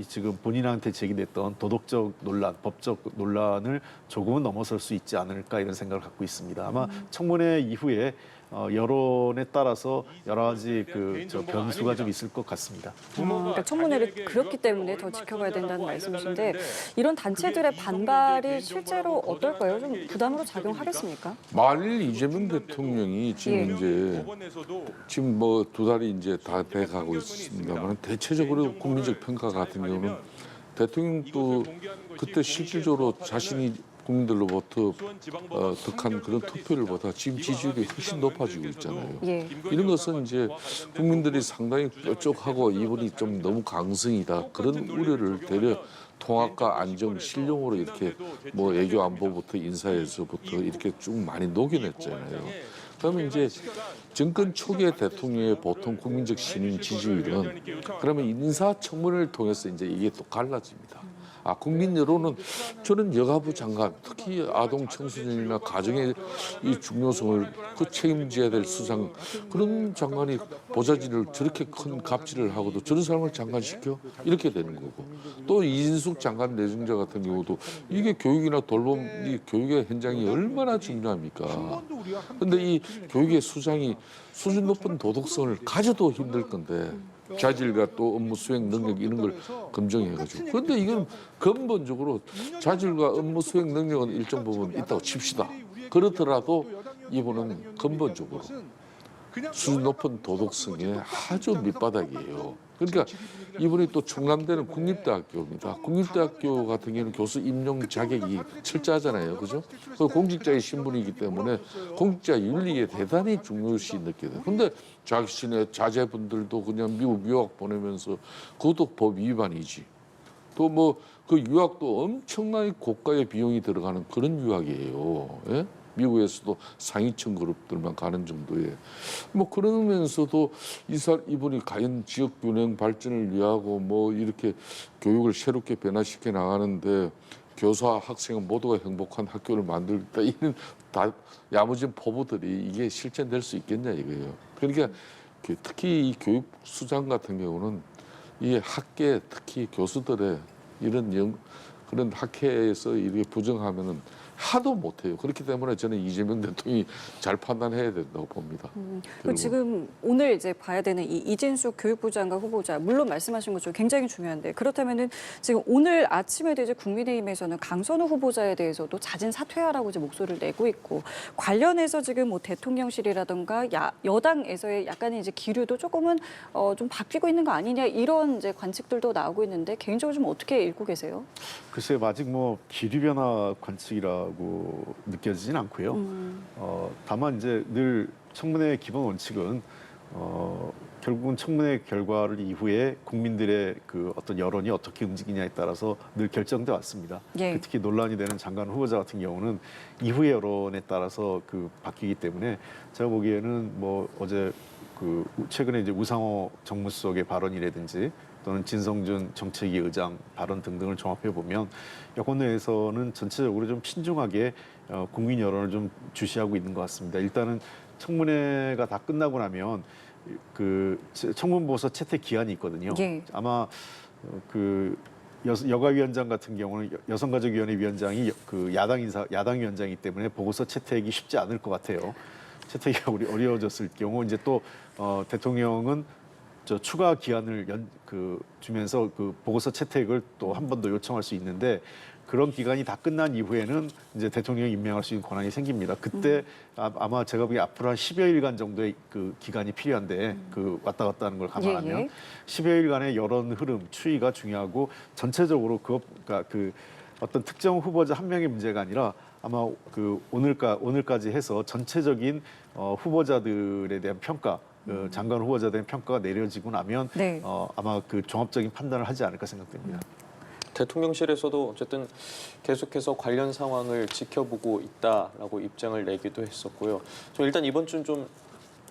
지금 본인한테 제기됐던 도덕적 논란, 법적 논란을 조금은 넘어설 수 있지 않을까 이런 생각을 갖고 있습니다. 아마 청문회 이후에 여론에 따라서 여러 가지 변수가 좀 있을 것 같습니다. 그러니까 청문회를 그렇기 때문에 더 지켜봐야 된다는 말씀이신데 이런 단체들의 반발이 실제로 어떨까요? 좀 부담으로 작용하겠습니까? 만일 이재명 대통령이 지금 이제 지금 뭐 2달이 이제 다 돼가고 있습니다만 대체적으로 국민적 평가 같은 경우는 대통령도 그때 실질적으로 자신이 국민들로부터 득한 그런 투표율보다 지금 지지율이 훨씬 높아지고 있잖아요. 예. 이런 것은 이제 국민들이 상당히 뾰족하고 이분이 좀 너무 강성이다 그런 우려를 되려 통합과 안정, 신령으로 이렇게 뭐 외교 안보부터 인사에서부터 이렇게 쭉 많이 녹여냈잖아요. 그러면 이제 정권 초기의 대통령의 보통 국민적 신인 지지율은 그러면 인사청문회를 통해서 이제 이게 또 갈라집니다. 국민 여론은 저는 여가부 장관, 특히 아동 청소년이나 가정의 이 중요성을 그 책임져야 될 수장 그런 장관이 보좌진을 저렇게 큰 갑질을 하고도 저런 사람을 장관시켜 이렇게 되는 거고 또 이진숙 장관 내정자 같은 경우도 이게 교육이나 돌봄 이 교육의 현장이 얼마나 중요합니까? 그런데 이 교육의 수장이 수준 높은 도덕성을 가져도 힘들 건데. 자질과 또 업무 수행 능력 이런 걸 검증해가지고 그런데 이건 근본적으로 자질과 업무 수행 능력은 일정 부분 있다고 칩시다. 그렇더라도 이분은 근본적으로 수준 높은 도덕성의 아주 밑바닥이에요. 그러니까 이분이 또 충남대는 국립대학교입니다. 국립대학교 같은 경우는 교수 임용 자격이 철저하잖아요. 그죠? 그 공직자의 신분이기 때문에 공직자 윤리에 대단히 중요시 느껴요. 근데 자신의 자제분들도 그냥 미국 유학 보내면서 그것도 법 위반이지. 또 뭐 그 유학도 엄청나게 고가의 비용이 들어가는 그런 유학이에요. 예? 미국에서도 상위층 그룹들만 가는 정도의 뭐 그러면서도 이분이 과연 지역 균형 발전을 위하고 뭐 이렇게 교육을 새롭게 변화시켜 나가는데 교사와 학생은 모두가 행복한 학교를 만들겠다 이런 다 야무진 포부들이 이게 실천될 수 있겠냐 이거예요. 그러니까 특히 이 교육 수장 같은 경우는 이 학계 특히 교수들의 이런 그런 학회에서 이렇게 부정하면은 하도 못해요. 그렇기 때문에 저는 이재명 대통령이 잘 판단해야 된다고 봅니다. 지금 오늘 이제 봐야 되는 이 이진숙 교육부 장관 후보자 물론 말씀하신 것처럼 굉장히 중요한데 그렇다면은 지금 오늘 아침에도 이제 국민의힘에서는 강선우 후보자에 대해서도 자진 사퇴하라고 이제 목소리를 내고 있고 관련해서 지금 뭐 대통령실이라든가 여당에서의 약간의 이제 기류도 조금은 좀 바뀌고 있는 거 아니냐 이런 이제 관측들도 나오고 있는데 개인적으로 좀 어떻게 읽고 계세요? 글쎄요, 아직 뭐 기류 변화 관측이라고 느껴지진 않고요. 다만 이제 늘 청문회의 기본 원칙은 결국은 청문회 결과를 이후에 국민들의 그 어떤 여론이 어떻게 움직이냐에 따라서 늘 결정돼 왔습니다. 예. 특히 논란이 되는 장관 후보자 같은 경우는 이후의 여론에 따라서 바뀌기 때문에 제가 보기에는 뭐 어제 최근에 이제 우상호 정무수석의 발언이라든지 또는 진성준 정책위 의장 발언 등등을 종합해 보면 여권 내에서는 전체적으로 좀 신중하게 국민 여론을 좀 주시하고 있는 것 같습니다. 일단은 청문회가 다 끝나고 나면 청문보고서 채택 기한이 있거든요. 예. 아마 여가위원장 같은 경우는 여성가족위원회 위원장이 야당 위원장이기 때문에 보고서 채택이 쉽지 않을 것 같아요. 채택이 어려워졌을 경우 이제 또 대통령은 추가 기한을 주면서 보고서 채택을 또 한 번 더 요청할 수 있는데 그런 기간이 다 끝난 이후에는 이제 대통령이 임명할 수 있는 권한이 생깁니다. 그때 아마 제가 보기에 앞으로 한 10여일간 정도의 기간이 필요한데 왔다 갔다 하는 걸 감안하면 예. 10여일간의 여론 흐름, 추이가 중요하고 전체적으로 그러니까 어떤 특정 후보자 한 명의 문제가 아니라 아마 오늘까지 해서 전체적인 후보자들에 대한 평가 장관 후보자에 대한 평가가 내려지고 나면 네. 아마 종합적인 판단을 하지 않을까 생각됩니다. 대통령실에서도 어쨌든 계속해서 관련 상황을 지켜보고 있다라고 입장을 내기도 했었고요. 좀 일단 이번 주는 좀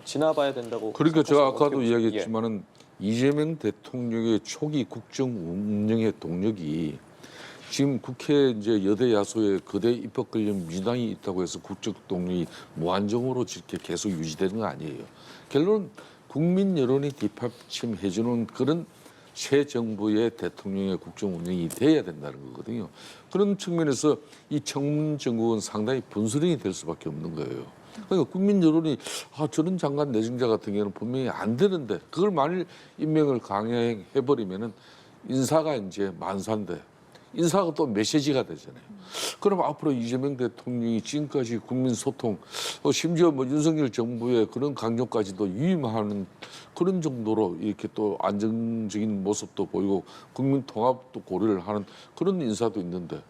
지나봐야 된다고. 그러니까 제가 생각하시는 아까도 어떻게 보세요? 이야기했지만은 이재명 대통령의 초기 국정 운영의 동력이 지금 국회 이제 여대 야소의 거대 입법 관련 민주당이 있다고 해서 국정 동력이 무한정으로 이렇게 계속 유지되는 거 아니에요. 결론 국민 여론이 뒷받침해주는 그런 새 정부의 대통령의 국정 운영이 돼야 된다는 거거든요. 그런 측면에서 이 청문 정국은 상당히 분수령이 될 수밖에 없는 거예요. 그러니까 국민 여론이 저런 장관 내정자 같은 경우는 분명히 안 되는데 그걸 만일 임명을 강행해버리면은 인사가 이제 만사인데 인사가 또 메시지가 되잖아요. 그럼 앞으로 이재명 대통령이 지금까지 국민 소통, 심지어 뭐 윤석열 정부의 그런 강조까지도 유임하는 그런 정도로 이렇게 또 안정적인 모습도 보이고 국민 통합도 고려를 하는 그런 인사도 있는데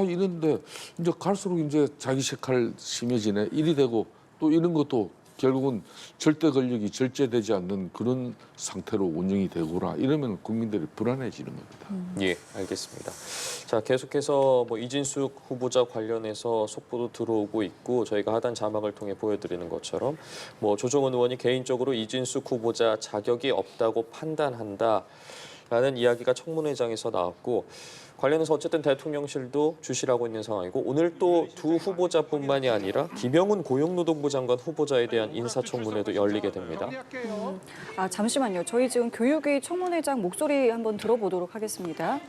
이런데 이제 갈수록 이제 자기 색깔 심해지네 이리 되고 또 이런 것도 결국은 절대 권력이 절제되지 않는 그런 상태로 운영이 되거나 이러면 국민들이 불안해지는 겁니다. 예, 알겠습니다. 자, 계속해서 뭐 이진숙 후보자 관련해서 속보도 들어오고 있고 저희가 하단 자막을 통해 보여드리는 것처럼 뭐 조정은 의원이 개인적으로 이진숙 후보자 자격이 없다고 판단한다라는 이야기가 청문회장에서 나왔고 관련해서 어쨌든 대통령실도 주시하고 있는 상황이고 오늘 또 두 후보자뿐만이 아니라 김영훈 고용노동부 장관 후보자에 대한 인사청문회도 열리게 됩니다. 잠시만요. 저희 지금 교육위 청문회장 목소리 한번 들어보도록 하겠습니다.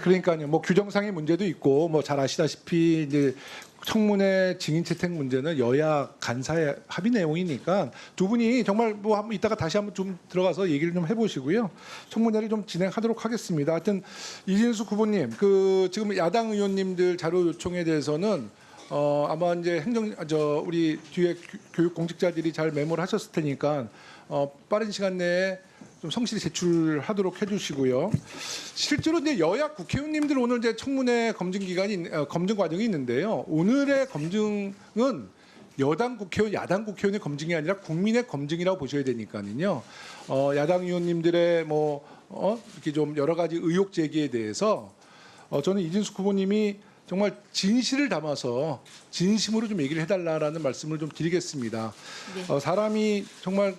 그러니까요. 뭐 규정상의 문제도 있고 뭐 잘 아시다시피 이제 청문회 증인 채택 문제는 여야 간사의 합의 내용이니까 두 분이 정말 뭐 한번 이따가 다시 한번 좀 들어가서 얘기를 좀 해보시고요. 청문회를 좀 진행하도록 하겠습니다. 하여튼 이진숙 후보님, 그 지금 야당 의원님들 자료 요청에 대해서는 아마 이제 우리 뒤에 교육 공직자들이 잘 메모를 하셨을 테니까 빠른 시간 내에 좀 성실히 제출하도록 해주시고요. 실제로 이제 여야 국회의원님들 오늘 이제 청문회 검증 과정이 있는데요. 오늘의 검증은 여당 국회의원, 야당 국회의원의 검증이 아니라 국민의 검증이라고 보셔야 되니까요. 야당 의원님들의 이렇게 좀 여러 가지 의혹 제기에 대해서 저는 이진숙 후보님이 정말 진실을 담아서 진심으로 좀 얘기를 해달라라는 말씀을 좀 드리겠습니다. 네. 사람이 정말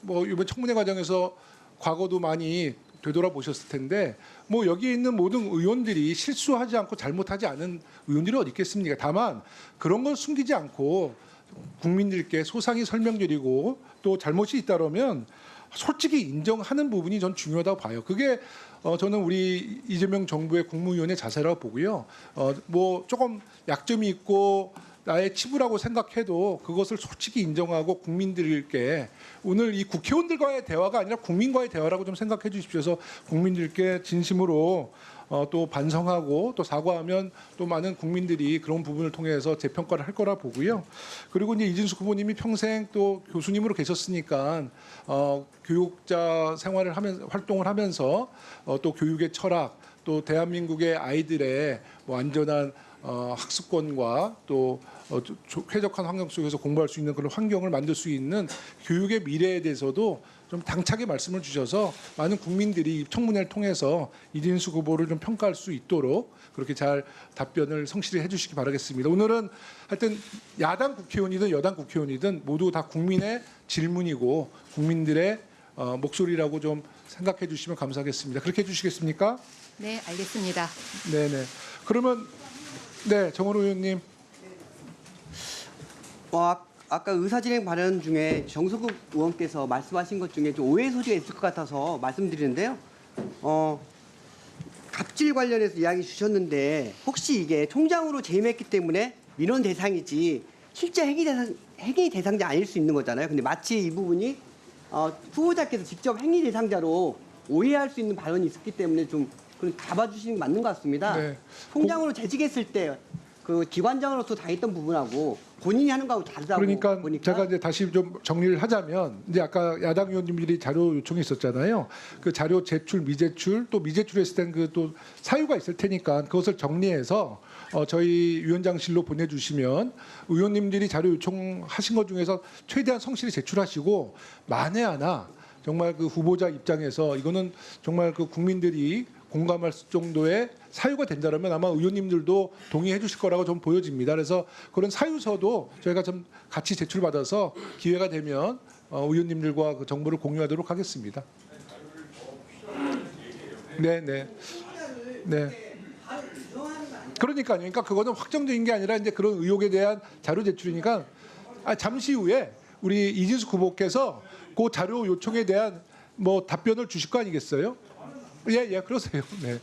이번 청문회 과정에서 과거도 많이 되돌아보셨을 텐데 여기에 있는 모든 의원들이 실수하지 않고 잘못하지 않은 의원들이 어디 있겠습니까? 다만 그런 건 숨기지 않고 국민들께 소상히 설명드리고 또 잘못이 있다면 솔직히 인정하는 부분이 전 중요하다고 봐요. 그게 저는 우리 이재명 정부의 국무위원의 자세라고 보고요. 조금 약점이 있고 나의 치부라고 생각해도 그것을 솔직히 인정하고 국민들께 오늘 이 국회의원들과의 대화가 아니라 국민과의 대화라고 좀 생각해 주십시오. 그래서 국민들께 진심으로 또 반성하고 또 사과하면 또 많은 국민들이 그런 부분을 통해서 재평가를 할 거라 보고요. 그리고 이제 이진숙 후보님이 평생 또 교수님으로 계셨으니까 교육자 생활을 활동을 하면서 또 교육의 철학 또 대한민국의 아이들의 안전한 학습권과 또 쾌적한 환경 속에서 공부할 수 있는 그런 환경을 만들 수 있는 교육의 미래에 대해서도 좀 당차게 말씀을 주셔서 많은 국민들이 청문회를 통해서 이진숙 후보를 좀 평가할 수 있도록 그렇게 잘 답변을 성실히 해주시기 바라겠습니다. 오늘은 하여튼 야당 국회의원이든 여당 국회의원이든 모두 다 국민의 질문이고 국민들의 목소리라고 좀 생각해 주시면 감사하겠습니다. 그렇게 해주시겠습니까? 네, 알겠습니다. 네네. 그러면 정원호 의원님. 아까 의사진행 발언 중에 정석욱 의원께서 말씀하신 것 중에 좀 오해 소지가 있을 것 같아서 말씀드리는데요. 갑질 관련해서 이야기 주셨는데 혹시 이게 총장으로 재임했기 때문에 민원 대상이지 실제 행위 대상자 아닐 수 있는 거잖아요. 근데 마치 이 부분이 후보자께서 직접 행위 대상자로 오해할 수 있는 발언이 있었기 때문에 좀 잡아주시는 게 맞는 것 같습니다. 네. 총장으로 재직했을 때 그 기관장으로서 다했던 부분하고 본인이 하는 거하고 다르다고 그러니까 보니까 제가 이제 다시 좀 정리를 하자면 이제 아까 야당 의원님들이 자료 요청이 있었잖아요. 그 자료 제출, 미제출 또 미제출했을 땐 그 또 사유가 있을 테니까 그것을 정리해서 저희 위원장실로 보내주시면 의원님들이 자료 요청하신 것 중에서 최대한 성실히 제출하시고 만에 하나 정말 그 후보자 입장에서 이거는 정말 그 국민들이 공감할 정도의 사유가 된다면 아마 의원님들도 동의해 주실 거라고 좀 보여집니다. 그래서 그런 사유서도 저희가 좀 같이 제출받아서 기회가 되면 의원님들과 그 정보를 공유하도록 하겠습니다. 네. 그러니까 그거는 확정적인 게 아니라 이제 그런 의혹에 대한 자료 제출이니까 잠시 후에 우리 이진숙 후보께서 그 자료 요청에 대한 뭐 답변을 주실 거 아니겠어요? 예, 그러세요. 네.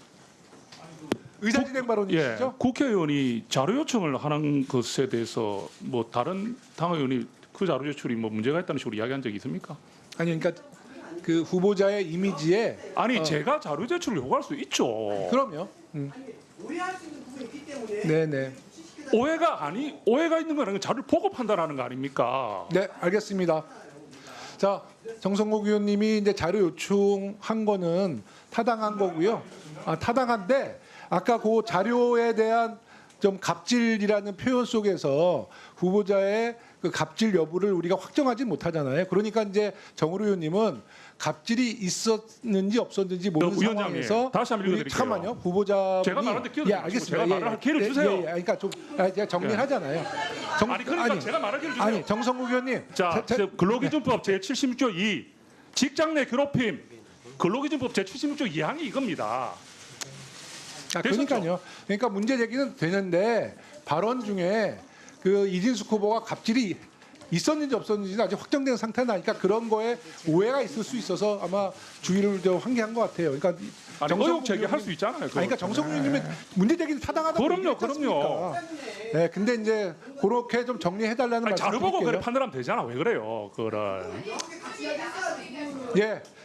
의사진행 발언이시죠? 국회의원이 자료 요청을 하는 것에 대해서 뭐 다른 당 의원이 그 자료 제출이 뭐 문제가 있다는 식으로 이야기한 적이 있습니까? 아니 그러니까 그 후보자의 이미지에 아니 제가 자료 제출을 요구할 수 있죠. 그럼요. 오해할 수 있는 부분이 있기 때문에 네네. 오해가 있는 거는 자료를 보고 판단하는 거 아닙니까? 네, 알겠습니다. 자, 정성국 의원님이 이제 자료 요청한 거는 타당한 거고요. 타당한데 아까 그 자료에 대한 좀 갑질이라는 표현 속에서 후보자의 그 갑질 여부를 우리가 확정하지 못하잖아요. 그러니까 이제 정우로 의원님은 갑질이 있었는지 없었는지 모르는 위원장님, 상황에서 다시 한번 읽어드릴게요. 잠깐만요. 후보자분이 제가 말하는데 끼어들지 마시고 알겠습니다. 제가 말을 할 기회를 주세요. 그러니까 좀 제가 정리를 하잖아요. 그러니까 제가 말할 기회를 주세요. 아니 정성국 의원님. 자, 근로기준법 제76조 2 직장 내 괴롭힘 근로기준법 제76조 2항이 이겁니다. 그러니까요. 그러니까 문제 제기는 되는데 발언 중에 그 이진숙 후보가 갑질이 있었는지 없었는지는 아직 확정된 상태는 아니까 그런 거에 오해가 있을 수 있어서 아마 주의를 좀 환기한 것 같아요. 그러니까 의혹 제기할 수 있잖아요. 그러니까 정성국 의원님은 문제 제기는 타당하다고 그럼요, 얘기했지 않습니까? 네, 근데 이제 그렇게 좀 정리해달라는 말씀 자료 보고 드릴게요. 그래 판단하면 되잖아. 왜 그래요? 그거를.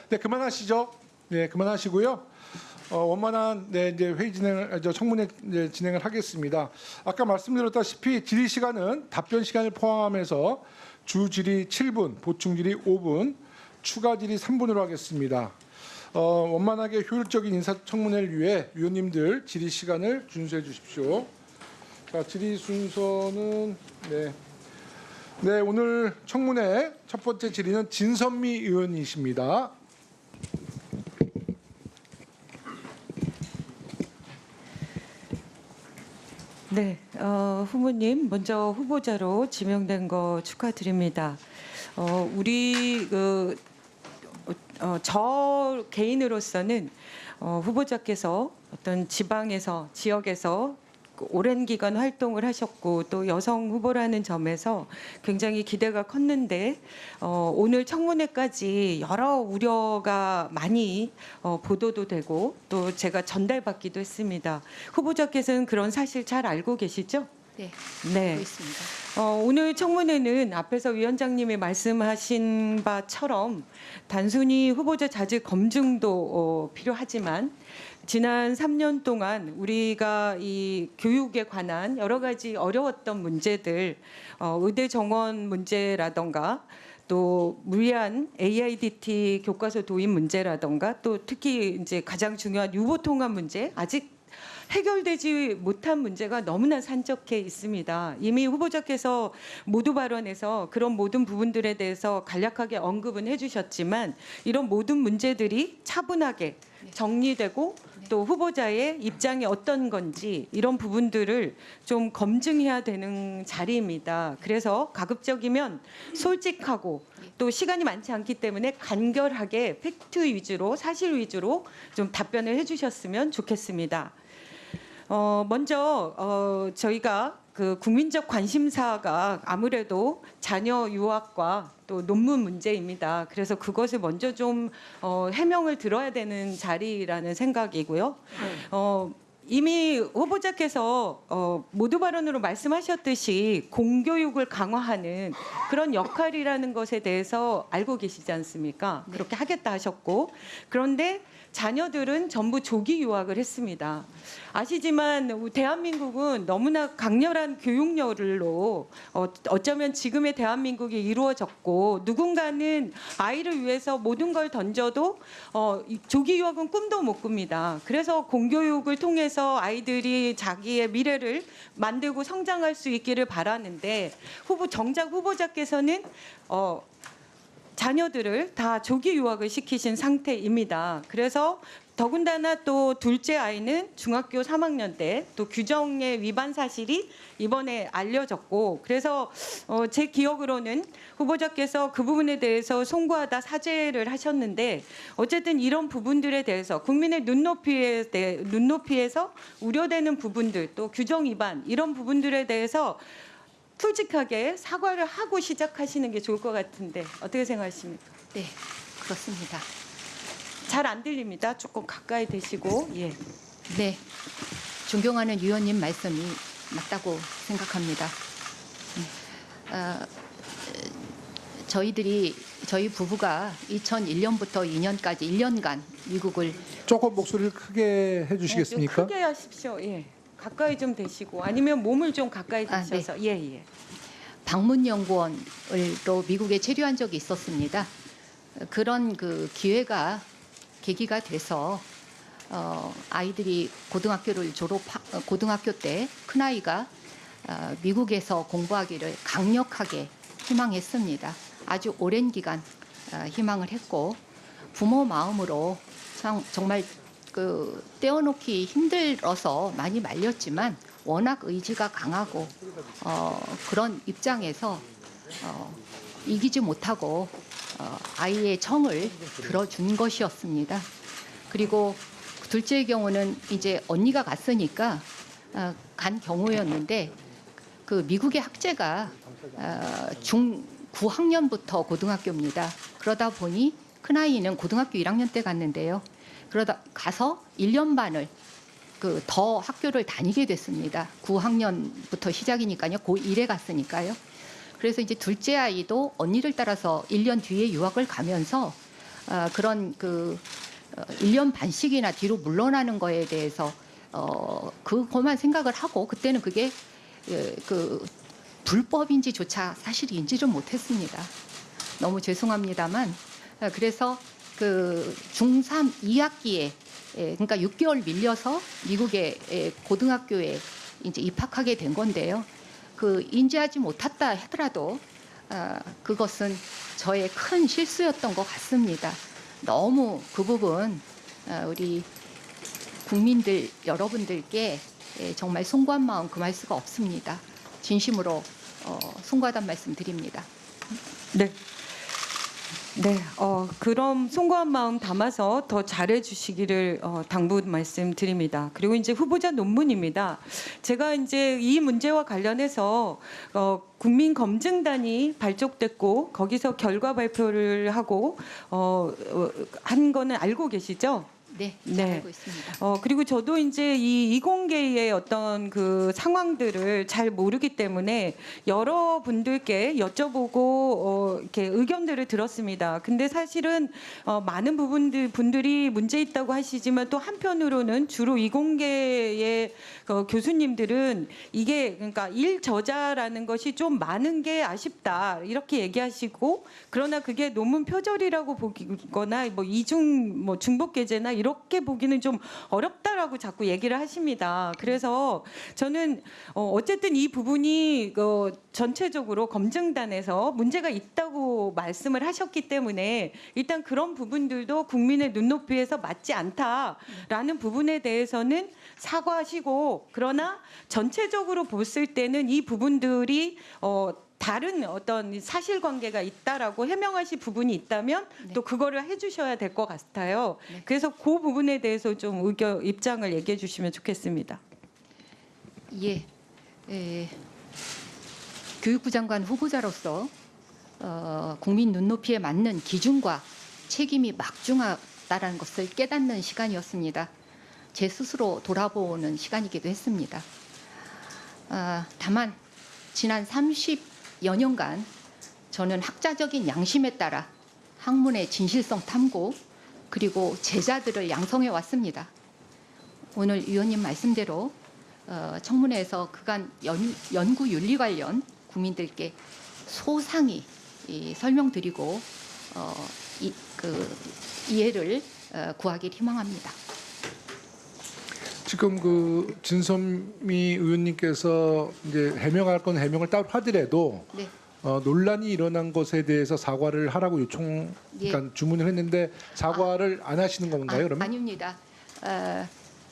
네, 그만하시죠. 네, 그만하시고요. 원만한 이제 회의 진행을 청문회 진행을 하겠습니다. 아까 말씀드렸다시피 질의 시간은 답변 시간을 포함해서 주 질의 7분, 보충 질의 5분, 추가 질의 3분으로 하겠습니다. 원만하게 효율적인 인사청문회를 위해 위원님들 질의 시간을 준수해 주십시오. 자, 질의 순서는 네, 오늘 청문회 첫 번째 질의는 진선미 의원이십니다. 네, 후보님 먼저 후보자로 지명된 거 축하드립니다. 우리 저 개인으로서는 후보자께서 어떤 지방에서 지역에서 오랜 기간 활동을 하셨고 또 여성 후보라는 점에서 굉장히 기대가 컸는데 오늘 청문회까지 여러 우려가 많이 보도도 되고 또 제가 전달받기도 했습니다. 후보자께서는 그런 사실 잘 알고 계시죠? 네, 네. 알고 있습니다. 오늘 청문회는 앞에서 위원장님이 말씀하신 바처럼 단순히 후보자 자질 검증도 필요하지만 지난 3년 동안 우리가 이 교육에 관한 여러 가지 어려웠던 문제들, 의대 정원 문제라던가 또 무리한 AIDT 교과서 도입 문제라던가 또 특히 이제 가장 중요한 유보 통합 문제 아직 해결되지 못한 문제가 너무나 산적해 있습니다. 이미 후보자께서 모두 발언에서 그런 모든 부분들에 대해서 간략하게 언급은 해주셨지만 이런 모든 문제들이 차분하게 정리되고 또 후보자의 입장이 어떤 건지 이런 부분들을 좀 검증해야 되는 자리입니다. 그래서 가급적이면 솔직하고 또 시간이 많지 않기 때문에 간결하게 팩트 위주로 사실 위주로 좀 답변을 해주셨으면 좋겠습니다. 먼저 저희가 그 국민적 관심사가 아무래도 자녀 유학과 또 논문 문제입니다. 그래서 그것을 먼저 좀 해명을 들어야 되는 자리라는 생각이고요. 이미 후보자께서 모두 발언으로 말씀하셨듯이 공교육을 강화하는 그런 역할이라는 것에 대해서 알고 계시지 않습니까? 그렇게 하겠다 하셨고 그런데 자녀들은 전부 조기 유학을 했습니다. 아시지만 대한민국은 너무나 강렬한 교육열로 어쩌면 지금의 대한민국이 이루어졌고 누군가는 아이를 위해서 모든 걸 던져도 조기 유학은 꿈도 못 꿉니다. 그래서 공교육을 통해서 아이들이 자기의 미래를 만들고 성장할 수 있기를 바라는데 정작 후보자께서는 자녀들을 다 조기 유학을 시키신 상태입니다. 그래서 더군다나 또 둘째 아이는 중학교 3학년 때 또 규정의 위반 사실이 이번에 알려졌고, 그래서 제 기억으로는 후보자께서 그 부분에 대해서 송구하다 사죄를 하셨는데, 어쨌든 이런 부분들에 대해서 국민의 눈높이에서 우려되는 부분들, 또 규정 위반 이런 부분들에 대해서 솔직하게 사과를 하고 시작하시는 게 좋을 것 같은데 어떻게 생각하십니까? 네, 그렇습니다. 잘 안 들립니다. 조금 가까이 대시고. 예. 네, 존경하는 위원님 말씀이 맞다고 생각합니다. 저희 부부가 2001년부터 2년까지 1년간 미국을 조금 목소리를 크게 해주시겠습니까? 좀 크게 하십시오. 예. 가까이 좀 대시고 아니면 몸을 좀 가까이 아, 네. 대셔서 예. 방문 연구원으로 미국에 체류한 적이 있었습니다. 그런 그 계기가 돼서 아이들이 고등학교 때 큰 아이가 미국에서 공부하기를 강력하게 희망했습니다. 아주 오랜 기간 희망을 했고, 부모 마음으로 정말 그 떼어놓기 힘들어서 많이 말렸지만 워낙 의지가 강하고 그런 입장에서 이기지 못하고 아이의 청을 들어준 것이었습니다. 그리고 둘째의 경우는 이제 언니가 갔으니까 간 경우였는데, 그 미국의 학제가 중 9학년부터 고등학교입니다. 그러다 보니 큰아이는 고등학교 1학년 때 갔는데요. 그러다 가서 1년 반을 더 학교를 다니게 됐습니다. 9학년부터 시작이니까요. 고1에 갔으니까요. 그래서 이제 둘째 아이도 언니를 따라서 1년 뒤에 유학을 가면서 그런 1년 반씩이나 뒤로 물러나는 거에 대해서 그것만 생각을 하고, 그때는 그게 불법인지조차 사실 인지를 못했습니다. 너무 죄송합니다만, 그래서 중3 2학기에 그러니까 6개월 밀려서 미국의 고등학교에 이제 입학하게 된 건데요. 인지하지 못했다 하더라도 그것은 저의 큰 실수였던 것 같습니다. 너무 그 부분 우리 국민들 여러분들께 정말 송구한 마음 금할 수가 없습니다. 진심으로 송구하다는 말씀 드립니다. 네. 네, 그럼 송구한 마음 담아서 더 잘해주시기를 당부 말씀드립니다. 그리고 이제 후보자 논문입니다. 제가 이제 이 문제와 관련해서 국민검증단이 발족됐고 거기서 결과 발표를 하고 한 거는 알고 계시죠? 네, 잘 알고 있습니다. 그리고 저도 이제 이 이공계의 어떤 그 상황들을 잘 모르기 때문에 여러분들께 여쭤보고 이렇게 의견들을 들었습니다. 근데 사실은 많은 분들이 문제 있다고 하시지만 또 한편으로는 주로 이공계의 교수님들은 이게 그러니까 일저자라는 것이 좀 많은 게 아쉽다 이렇게 얘기하시고, 그러나 그게 논문 표절이라고 보거나 뭐 중복계제나 이렇게 보기는 좀 어렵다라고 자꾸 얘기를 하십니다. 그래서 저는 어쨌든 이 부분이 전체적으로 검증단에서 문제가 있다고 말씀을 하셨기 때문에 일단 그런 부분들도 국민의 눈높이에서 맞지 않다라는 부분에 대해서는 사과하시고, 그러나 전체적으로 봤을 때는 이 부분들이 다른 어떤 사실관계가 있다라고 해명하실 부분이 있다면 또 그거를 해주셔야 될 것 같아요. 그래서 그 부분에 대해서 좀 입장을 얘기해 주시면 좋겠습니다. 예, 교육부 장관 후보자로서 국민 눈높이에 맞는 기준과 책임이 막중하다는 것을 깨닫는 시간이었습니다. 제 스스로 돌아보는 시간이기도 했습니다. 다만 지난 30여 년간 저는 학자적인 양심에 따라 학문의 진실성 탐구 그리고 제자들을 양성해 왔습니다. 오늘 위원님 말씀대로 청문회에서 그간 연구 윤리 관련 국민들께 소상히 설명드리고 이해를 구하길 희망합니다. 지금 진선미 의원님께서 이제 해명할 건 해명을 따로 하더라도 네. 논란이 일어난 것에 대해서 사과를 하라고 그러니까 주문을 했는데 사과를 안 하시는 건가요? 그러면? 아닙니다.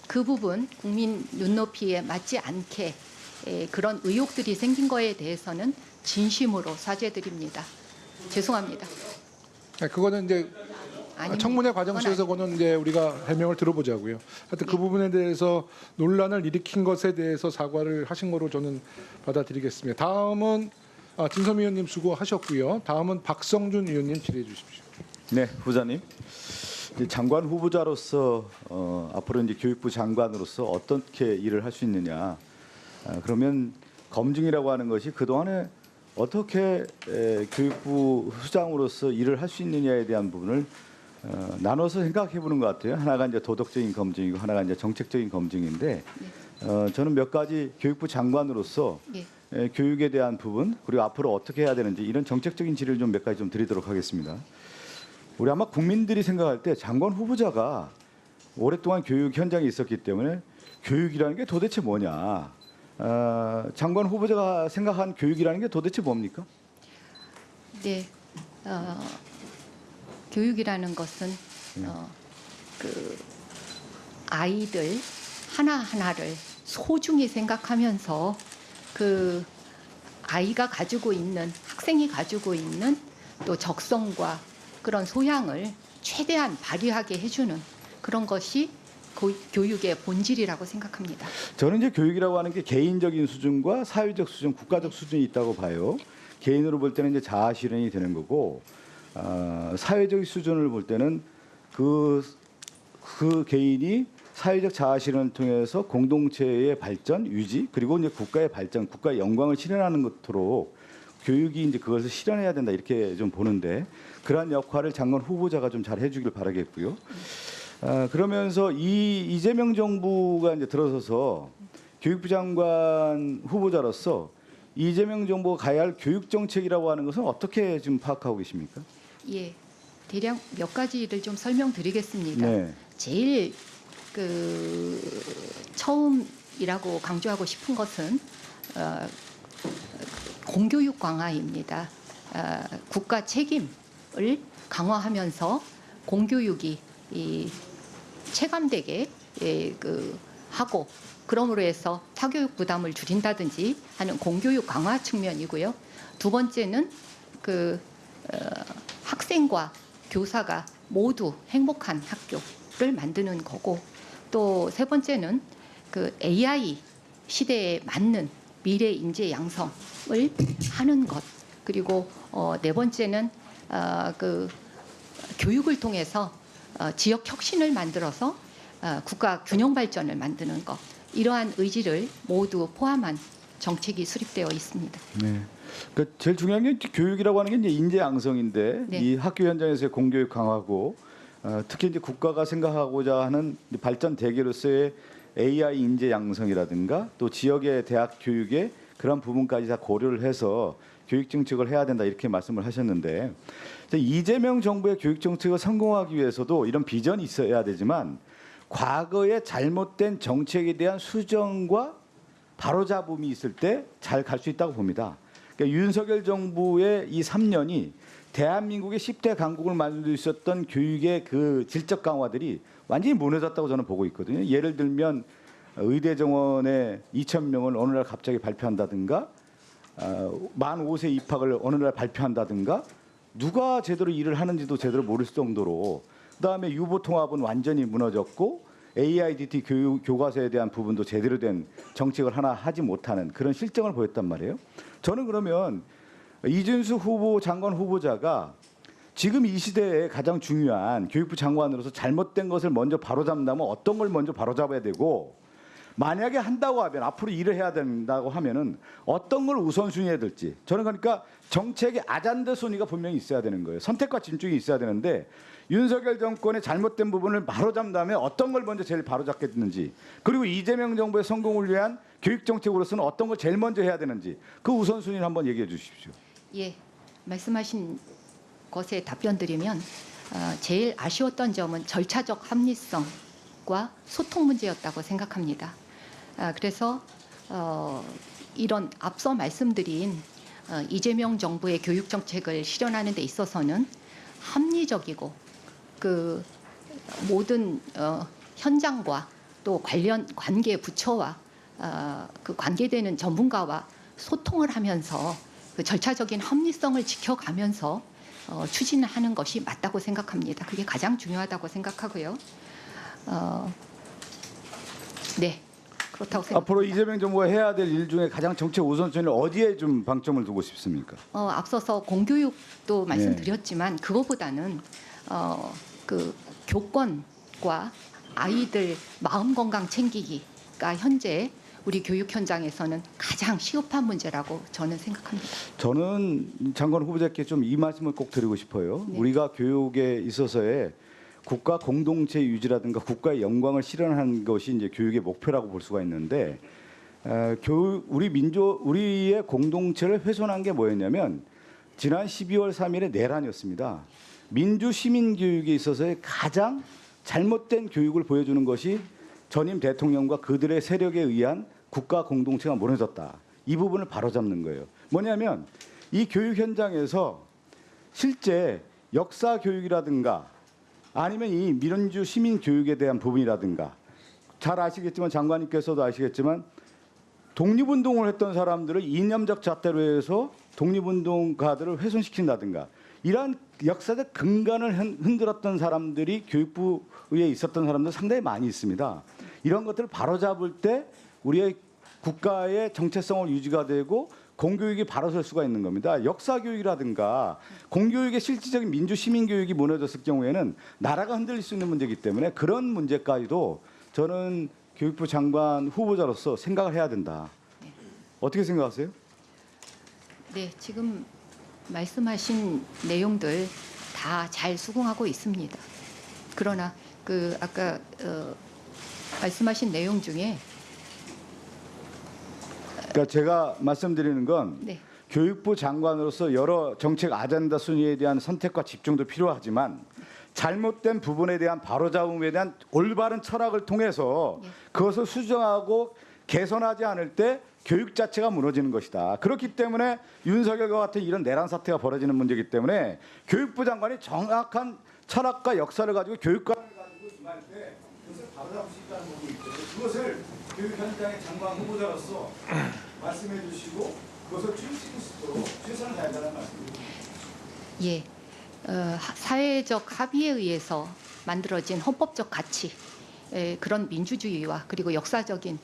그 부분 국민 눈높이에 맞지 않게 그런 의혹들이 생긴 거에 대해서는 진심으로 사죄드립니다. 죄송합니다. 네, 그거는 이제 아닙니다. 청문회 과정에서 그거는 이제 우리가 해명을 들어보자고요. 하여튼 그 부분에 대해서 논란을 일으킨 것에 대해서 사과를 하신 거로 저는 받아들이겠습니다. 다음은 진섬 의원님 수고하셨고요. 다음은 박성준 의원님 질의해 주십시오. 네, 후보자님. 이제 장관 후보자로서 앞으로 이제 교육부 장관으로서 어떻게 일을 할 수 있느냐. 그러면 검증이라고 하는 것이 그 동안에 어떻게 교육부 수장으로서 일을 할 수 있느냐에 대한 부분을 나눠서 생각해보는 것 같아요. 하나가 이제 도덕적인 검증이고 하나가 이제 정책적인 검증인데 저는 몇 가지 교육부 장관으로서 교육에 대한 부분 그리고 앞으로 어떻게 해야 되는지 이런 정책적인 질의를 좀 몇 가지 좀 드리도록 하겠습니다. 우리 아마 국민들이 생각할 때 장관 후보자가 오랫동안 교육 현장에 있었기 때문에 교육이라는 게 도대체 뭐냐. 장관 후보자가 생각한 교육이라는 게 도대체 뭡니까? 네, 교육이라는 것은 그 아이들 하나 하나를 소중히 생각하면서 그 아이가 가지고 있는 학생이 가지고 있는 또 적성과 그런 소양을 최대한 발휘하게 해주는 그런 것이 교육의 본질이라고 생각합니다. 저는 이제 교육이라고 하는 게 개인적인 수준과 사회적 수준, 국가적 수준이 있다고 봐요. 개인으로 볼 때는 이제 자아 실현이 되는 거고 사회적 수준을 볼 때는 그 개인이 사회적 자아 실현을 통해서 공동체의 발전, 유지 그리고 이제 국가의 발전, 국가의 영광을 실현하는 것으로 교육이 이제 그것을 실현해야 된다 이렇게 좀 보는데 그러한 역할을 장관 후보자가 좀 잘 해주길 바라겠고요. 그러면서 이재명 정부가 이제 들어서서 교육부 장관 후보자로서 이재명 정부가 가야 할 교육 정책이라고 하는 것은 어떻게 좀 파악하고 계십니까? 예, 대략 몇 가지를 좀 설명드리겠습니다. 네. 제일 처음이라고 강조하고 싶은 것은 공교육 강화입니다. 국가 책임을 강화하면서 공교육이 체감되게 하고 그러므로 해서 사교육 부담을 줄인다든지 하는 공교육 강화 측면이고요. 두 번째는 학생과 교사가 모두 행복한 학교를 만드는 거고 또 세 번째는 AI 시대에 맞는 미래 인재 양성을 하는 것 그리고 네 번째는 교육을 통해서 지역 혁신을 만들어서 국가 균형 발전을 만드는 것 이러한 의지를 모두 포함한 정책이 수립되어 있습니다. 네. 그러니까 제일 중요한 게 교육이라고 하는 게 이제 인재 양성인데 네. 이 학교 현장에서의 공교육 강화고 특히 이제 국가가 생각하고자 하는 발전 대계로서의 AI 인재 양성이라든가 또 지역의 대학 교육의 그런 부분까지 다 고려를 해서 교육 정책을 해야 된다 이렇게 말씀을 하셨는데 이재명 정부의 교육 정책을 성공하기 위해서도 이런 비전이 있어야 되지만 과거의 잘못된 정책에 대한 수정과 바로잡음이 있을 때 잘 갈 수 있다고 봅니다. 그러니까 윤석열 정부의 이 3년이 대한민국의 10대 강국을 만들 수 있었던 교육의 그 질적 강화들이 완전히 무너졌다고 저는 보고 있거든요. 예를 들면 의대 정원에 2,000명을 어느 날 갑자기 발표한다든가 만 5세 입학을 어느 날 발표한다든가 누가 제대로 일을 하는지도 제대로 모를 정도로 그다음에 유보 통합은 완전히 무너졌고 AIDT 교과서에 대한 부분도 제대로 된 정책을 하나 하지 못하는 그런 실정을 보였단 말이에요. 저는 그러면 이준수 후보 장관 후보자가 지금 이 시대에 가장 중요한 교육부 장관으로서 잘못된 것을 먼저 바로잡는다면 어떤 걸 먼저 바로잡아야 되고 만약에 한다고 하면 앞으로 일을 해야 된다고 하면은 어떤 걸 우선순위해야 될지 저는 그러니까 정책의 아잔드 순위가 분명히 있어야 되는 거예요. 선택과 진중이 있어야 되는데 윤석열 정권의 잘못된 부분을 바로잡는다면 어떤 걸 먼저 제일 바로잡겠는지 그리고 이재명 정부의 성공을 위한 교육 정책으로서는 어떤 걸 제일 먼저 해야 되는지 그 우선순위를 한번 얘기해 주십시오. 예, 말씀하신 것에 답변드리면 제일 아쉬웠던 점은 절차적 합리성과 소통 문제였다고 생각합니다. 그래서 이런 앞서 말씀드린 이재명 정부의 교육 정책을 실현하는 데 있어서는 합리적이고 그 모든 현장과 또 관계 부처와 그 관계되는 전문가와 소통을 하면서 그 절차적인 합리성을 지켜가면서 추진하는 것이 맞다고 생각합니다. 그게 가장 중요하다고 생각하고요. 네, 그렇다고 생각합니다. 앞으로 이재명 정부가 해야 될 일 중에 가장 정책 우선순위를 어디에 좀 방점을 두고 싶습니까? 앞서서 공교육도 말씀드렸지만 그거보다는 그 교권과 아이들 마음 건강 챙기기가 현재 우리 교육 현장에서는 가장 시급한 문제라고 저는 생각합니다. 저는 장관 후보자께 좀 이 말씀을 꼭 드리고 싶어요. 네. 우리가 교육에 있어서의 국가 공동체 유지라든가 국가의 영광을 실현하는 것이 이제 교육의 목표라고 볼 수가 있는데 우리의 공동체를 훼손한 게 뭐였냐면 지난 12월 3일에 내란이었습니다. 민주 시민 교육에 있어서의 가장 잘못된 교육을 보여주는 것이 전임 대통령과 그들의 세력에 의한 국가 공동체가 무너졌다. 이 부분을 바로잡는 거예요. 뭐냐면 이 교육 현장에서 실제 역사 교육이라든가 아니면 이 민주 시민 교육에 대한 부분이라든가 잘 아시겠지만 장관님께서도 아시겠지만 독립운동을 했던 사람들을 이념적 잣대로 해서 독립운동가들을 훼손시킨다든가 이러한 역사적 근간을 흔들었던 사람들이 교육부에 있었던 사람들 상당히 많이 있습니다. 이런 것들을 바로잡을 때 우리의 국가의 정체성을 유지가 되고 공교육이 바로 설 수가 있는 겁니다. 역사 교육이라든가 공교육의 실질적인 민주 시민 교육이 무너졌을 경우에는 나라가 흔들릴 수 있는 문제이기 때문에 그런 문제까지도 저는 교육부 장관 후보자로서 생각을 해야 된다. 어떻게 생각하세요? 네, 지금 말씀하신 내용들 다 잘 수긍하고 있습니다. 그러나 그 아까 말씀하신 내용 중에 그러니까 제가 말씀드리는 건 네. 교육부 장관으로서 여러 정책 아젠다 순위에 대한 선택과 집중도 필요하지만 잘못된 부분에 대한 바로잡음에 대한 올바른 철학을 통해서 그것을 수정하고 개선하지 않을 때 교육 자체가 무너지는 것이다. 그렇기 때문에 윤석열과 같은 이런 내란 사태가 벌어지는 문제이기 때문에 교육부 장관이 정확한 철학과 역사를 가지고 교육관을 가지고 임할 때 그것을 바로잡을 수 있다는 부분이 있죠. 그것을 교육 현장의 장관 후보자로서 말씀해 주시고 그것을 추진시킬 수 있도록 최선을 다한다는 말씀입니다. 예, 사회적 합의에 의해서 만들어진 헌법적 가치, 그런 민주주의와 그리고 역사적인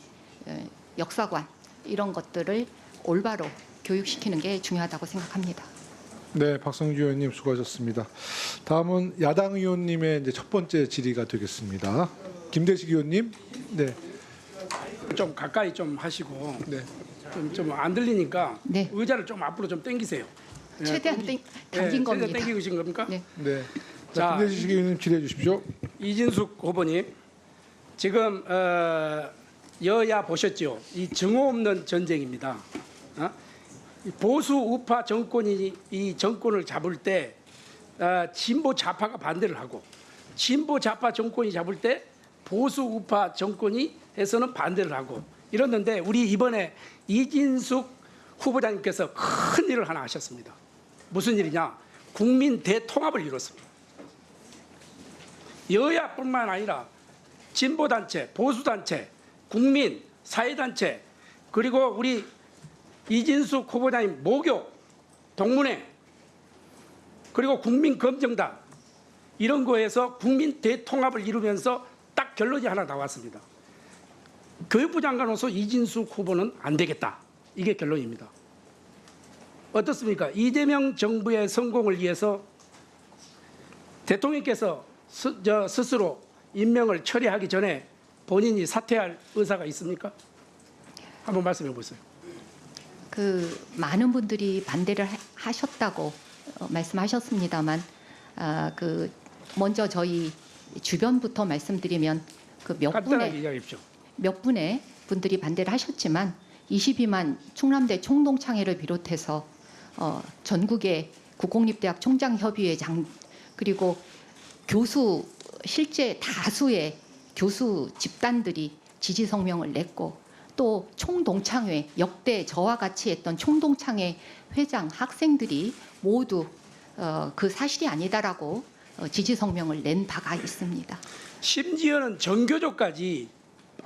역사관 이런 것들을 올바로 교육시키는 게 중요하다고 생각합니다. 네, 박성주 의원님 수고하셨습니다. 다음은 야당 의원님의 이제 첫 번째 질의가 되겠습니다. 김대식 의원님. 네. 좀 가까이 좀 하시고 네. 좀 안 들리니까 네. 의자를 좀 앞으로 좀 당기세요. 최대한 당긴 겁니다. 최대한 당기신 겁니까? 네. 네. 자, 자, 김대식 의원님 질의해 주십시오. 이진숙 후보님, 지금 여야 보셨죠? 이 증오 없는 전쟁입니다. 이 보수 우파 정권이 이 정권을 잡을 때 진보 좌파가 반대를 하고 진보 좌파 정권이 잡을 때 보수 우파 정권이 해서는 반대를 하고 이랬는데 우리 이번에 이진숙 후보자님께서 큰 일을 하나 하셨습니다. 무슨 일이냐? 국민 대통합을 이뤘습니다. 여야뿐만 아니라 진보단체, 보수단체, 국민, 사회단체 그리고 우리 이진숙 후보자님 모교, 동문회 그리고 국민검정단 이런 거에서 국민 대통합을 이루면서 딱 결론이 하나 나왔습니다. 교육부 장관으로서 이진숙 후보는 안 되겠다. 이게 결론입니다. 어떻습니까? 이재명 정부의 성공을 위해서 대통령께서 스스로 임명을 처리하기 전에 본인이 사퇴할 의사가 있습니까? 한번 말씀해 보세요. 그 많은 분들이 반대를 하셨다고 말씀하셨습니다만, 그 먼저 저희 주변부터 말씀드리면 그 간단하게 이야기하십시오. 몇 분의 분들이 반대를 하셨지만 22만 충남대 총동창회를 비롯해서 전국의 국공립대학 총장협의회장 그리고 교수 실제 다수의 교수 집단들이 지지 성명을 냈고 또 총동창회 역대 저와 같이 했던 총동창회 회장 학생들이 모두 그 사실이 아니다라고 지지 성명을 낸 바가 있습니다. 심지어는 정교조까지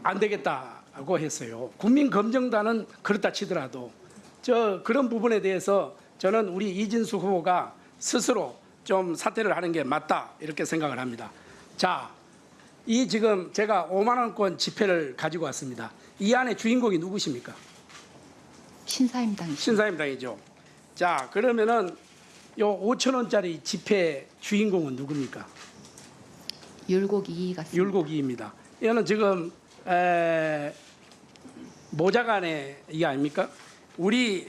안 되겠다고 했어요. 국민검증단은 그렇다 치더라도 그런 부분에 대해서 저는 우리 이진수 후보가 스스로 좀 사퇴를 하는 게 맞다 이렇게 생각을 합니다. 자, 이 지금 제가 5만 원권 지폐를 가지고 왔습니다. 이 안에 주인공이 누구십니까? 신사임당이죠. 신사임당이죠. 자, 그러면은 요 5천 원짜리 지폐 주인공은 누굽니까? 율곡 2 같습니다. 율곡 2입니다. 이거는 지금 모자간의 이게 아닙니까? 우리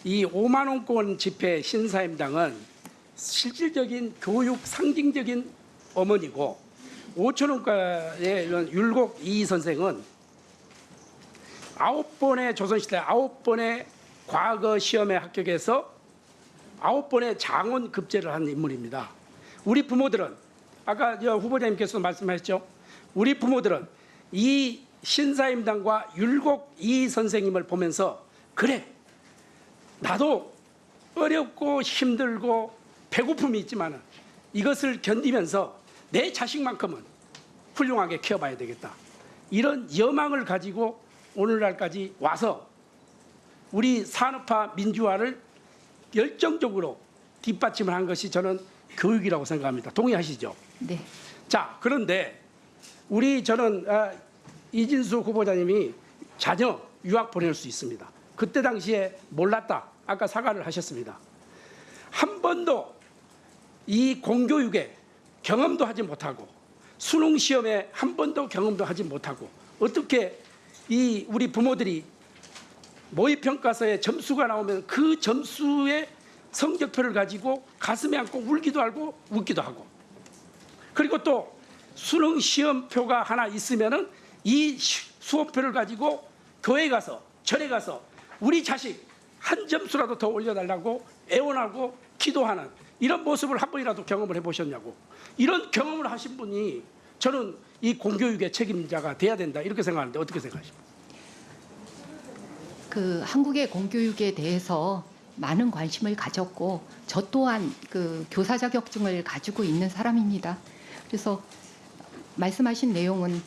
이 5만 원권 지폐 신사임당은 실질적인 교육 상징적인 어머니고 5천 원가의 율곡 2 선생은 9번의 조선시대 9번의 과거 시험에 합격해서 9번의 장원 급제를 한 인물입니다. 우리 부모들은 아까 후보자님께서 말씀하셨죠. 우리 부모들은 이 신사임당과 율곡 2 선생님을 보면서 그래 나도 어렵고 힘들고 배고픔이 있지만 이것을 견디면서 내 자식만큼은 훌륭하게 키워봐야 되겠다. 이런 여망을 가지고 오늘날까지 와서 우리 산업화 민주화를 열정적으로 뒷받침을 한 것이 저는 교육이라고 생각합니다. 동의하시죠? 네. 자, 그런데 저는 이진수 후보자님이 자녀 유학 보낼 수 있습니다. 그때 당시에 몰랐다. 아까 사과를 하셨습니다. 한 번도 이 공교육에 경험도 하지 못하고 수능 시험에 한 번도 경험도 하지 못하고 어떻게 이 우리 부모들이 모의평가서에 점수가 나오면 그 점수의 성적표를 가지고 가슴에 안고 울기도 하고 웃기도 하고 그리고 또 수능 시험표가 하나 있으면은 이 수험표를 가지고 교회 가서 절에 가서 우리 자식 한 점수라도 더 올려달라고 애원하고 기도하는 이런 모습을 한 번이라도 경험을 해보셨냐고. 이런 경험을 하신 분이 저는 이 공교육의 책임자가 돼야 된다 이렇게 생각하는데 어떻게 생각하십니까? 그 한국의 공교육에 대해서 많은 관심을 가졌고 저 또한 그 교사 자격증을 가지고 있는 사람입니다. 그래서 말씀하신 내용은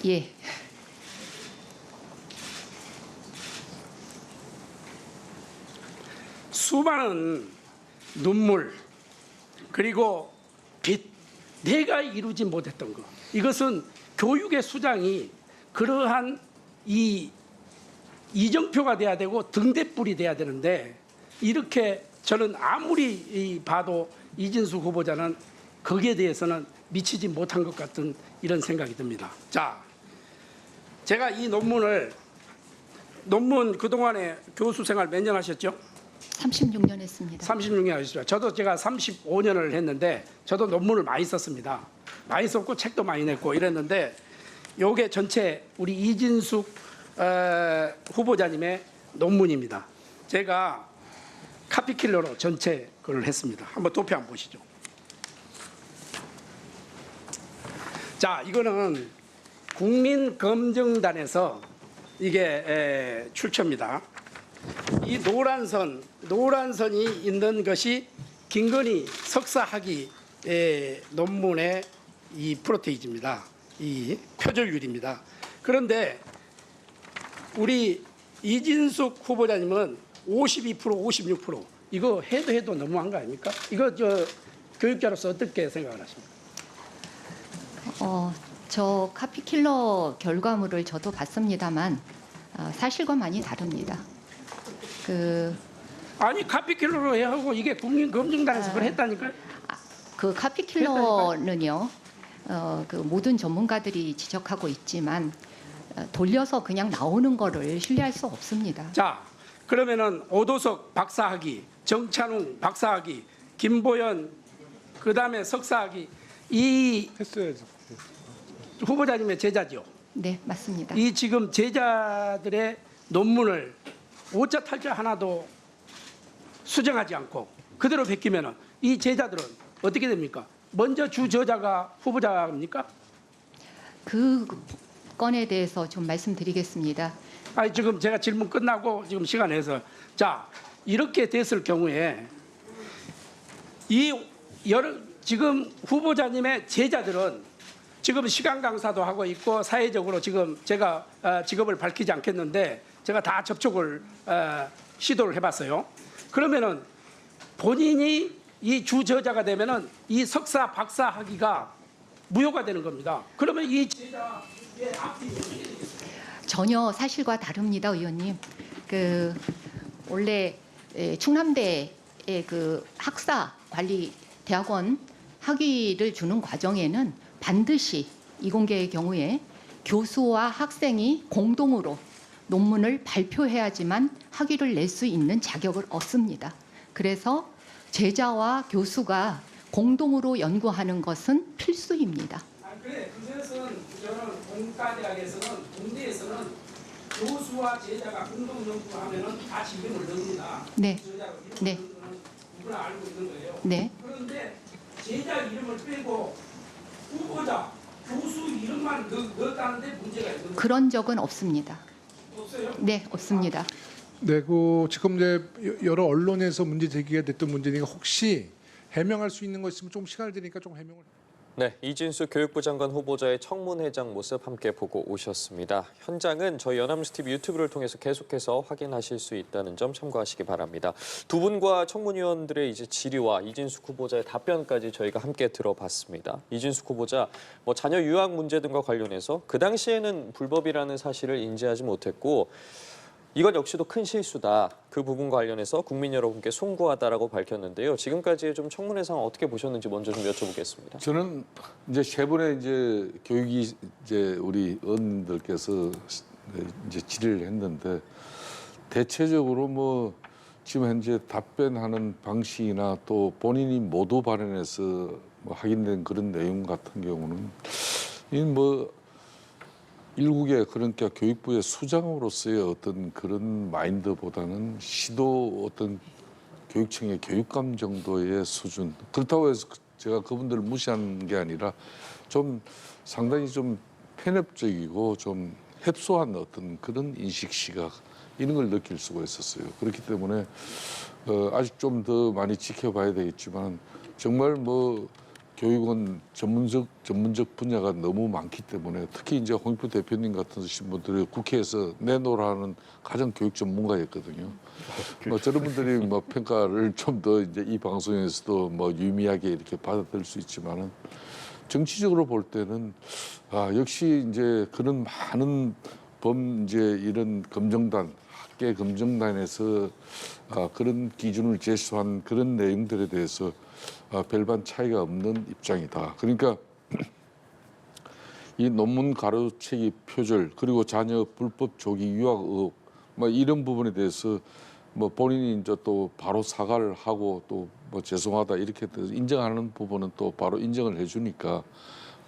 예. 수많은 눈물 그리고 빛 내가 이루지 못했던 것 이것은 교육의 수장이 그러한 이 이정표가 돼야 되고 등대불이 돼야 되는데 이렇게 저는 아무리 봐도 이진수 후보자는 거기에 대해서는 미치지 못한 것 같은 이런 생각이 듭니다. 자, 제가 이 논문 그동안에 교수 생활 몇 년 하셨죠? 36년 했습니다. 36년 하셨죠. 저도 제가 35년을 했는데 저도 논문을 많이 썼습니다. 많이 썼고 책도 많이 냈고 이랬는데 요게 전체 우리 이진숙 후보자님의 논문입니다. 제가 카피킬러로 전체 그걸 했습니다. 한번 도표 한번 보시죠. 자, 이거는 국민검증단에서 이게 출처입니다. 이 노란선이 있는 것이 김건희 석사학위 논문의 이 프로테이지입니다. 이 표절률입니다. 그런데 우리 이진숙 후보자님은 52%, 56% 이거 해도 너무한 거 아닙니까? 이거 교육자로서 어떻게 생각을 하십니까? 저 카피킬러 결과물을 저도 봤습니다만 사실과 많이 다릅니다. 아니 카피킬러로 하고 이게 국민검증단에서 그걸 했다니까요? 그 카피킬러는요. 그 모든 전문가들이 지적하고 있지만 돌려서 그냥 나오는 거를 신뢰할 수 없습니다. 자, 그러면은 오도석 박사학위, 정찬웅 박사학위, 김보연 그다음에 석사학위 이 했어야지. 후보자님의 제자죠. 네, 맞습니다. 이 지금 제자들의 논문을 오차 탈자 하나도 수정하지 않고 그대로 베끼면은 이 제자들은 어떻게 됩니까? 먼저 주 저자가 후보자입니까? 건에 대해서 좀 말씀드리겠습니다. 아니 지금 제가 질문 끝나고 지금 시간 내서 자 이렇게 됐을 경우에 지금 후보자님의 제자들은 지금 시간 강사도 하고 있고 사회적으로 지금 제가 직업을 밝히지 않겠는데 제가 다 접촉을 시도를 해봤어요. 그러면은 본인이 이 주저자가 되면은 이 석사 박사 학위가 무효가 되는 겁니다. 그러면 이 제자의 앞뒤 전혀 사실과 다릅니다, 의원님. 원래 충남대의 학사 관리 대학원 학위를 주는 과정에는 반드시 이공계의 경우에 교수와 학생이 공동으로 논문을 발표해야지만 학위를 낼 수 있는 자격을 얻습니다. 그래서 제자와 교수가 공동으로 연구하는 것은 필수입니다. 그래 그것은 저는 공과대학에서는 공대에서는 교수와 제자가 공동 연구하면은 다 지금을 넣습니다. 네. 네. 누구나 알고 있는 거예요. 네. 그런데 제자 이름을 빼고 후보자 교수 이름만 넣었다는데 문제가 있는 거예요. 그런 적은 없습니다. 없어요? 네, 없습니다. 네, 지금 이제 여러 언론에서 문제 제기가 됐던 문제니까 혹시 해명할 수 있는 거 있으면 좀 시간을 드리니까 좀 해명을. 네, 이진수 교육부 장관 후보자의 청문회장 모습 함께 보고 오셨습니다. 현장은 저희 연합뉴스 TV 유튜브를 통해서 계속해서 확인하실 수 있다는 점 참고하시기 바랍니다. 두 분과 청문위원들의 이제 질의와 이진수 후보자의 답변까지 저희가 함께 들어봤습니다. 이진수 후보자 자녀 유학 문제 등과 관련해서 그 당시에는 불법이라는 사실을 인지하지 못했고 이것 역시도 큰 실수다. 그 부분과 관련해서 국민 여러분께 송구하다라고 밝혔는데요. 지금까지의 좀 청문회 상황 어떻게 보셨는지 먼저 좀 여쭤보겠습니다. 저는 이제 세 번의 이제 교육이 이제 우리 의원들께서 이제 질의를 했는데 대체적으로 지금 현재 답변하는 방식이나 또 본인이 모두 발언해서 확인된 그런 내용 같은 경우는 이 일국의 그러니까 교육부의 수장으로서의 어떤 그런 마인드보다는 시도 어떤 교육청의 교육감 정도의 수준. 그렇다고 해서 제가 그분들을 무시하는 게 아니라 좀 상당히 좀 편협적이고 좀 협소한 어떤 그런 인식 시각 이런 걸 느낄 수가 있었어요. 그렇기 때문에 아직 좀 더 많이 지켜봐야 되겠지만 정말 교육은 전문적 분야가 너무 많기 때문에 특히 이제 홍익표 대표님 같은 분들이 국회에서 내놓으라는 가장 교육 전문가였거든요. 저런 분들이 평가를 좀 더 이제 이 방송에서도 유미하게 이렇게 받아들일 수 있지만은 정치적으로 볼 때는 역시 이제 그런 많은 범죄 이런 검정단 학계 검정단에서 그런 기준을 제시한 그런 내용들에 대해서 별반 차이가 없는 입장이다. 그러니까 이 논문 가로채기 표절 그리고 자녀 불법 조기 유학 의혹 이런 부분에 대해서 본인이 이제 또 바로 사과를 하고 또 죄송하다 이렇게 인정하는 부분은 또 바로 인정을 해주니까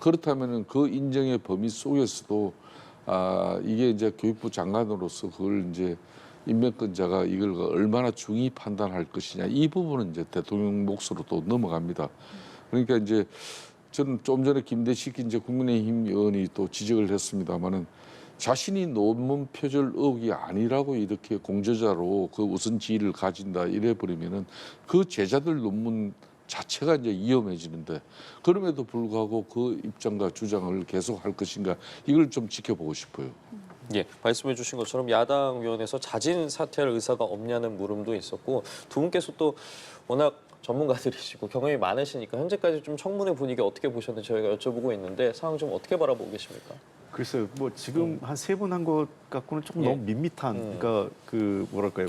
그렇다면은 그 인정의 범위 속에서도 이게 이제 교육부 장관으로서 그걸 이제 임명권자가 이걸 얼마나 중히 판단할 것이냐 이 부분은 이제 대통령 몫으로 또 넘어갑니다. 그러니까 이제 저는 좀 전에 김대식 이제 국민의힘 의원이 또 지적을 했습니다만은 자신이 논문 표절 의혹이 아니라고 이렇게 공저자로 그 우선 지위를 가진다 이래 버리면은 그 제자들 논문 자체가 이제 위험해지는데 그럼에도 불구하고 그 입장과 주장을 계속 할 것인가 이걸 좀 지켜보고 싶어요. 예, 말씀해 주신 것처럼 야당 의원에서 자진 사퇴할 의사가 없냐는 물음도 있었고 두 분께서 또 워낙 전문가들이시고 경험이 많으시니까 현재까지 좀 청문회 분위기 어떻게 보셨는지 저희가 여쭤보고 있는데 상황 좀 어떻게 바라보고 계십니까? 글쎄요, 지금 한 세 번 한 것 갖고는 좀 너무 밋밋한, 그러니까 뭐랄까요,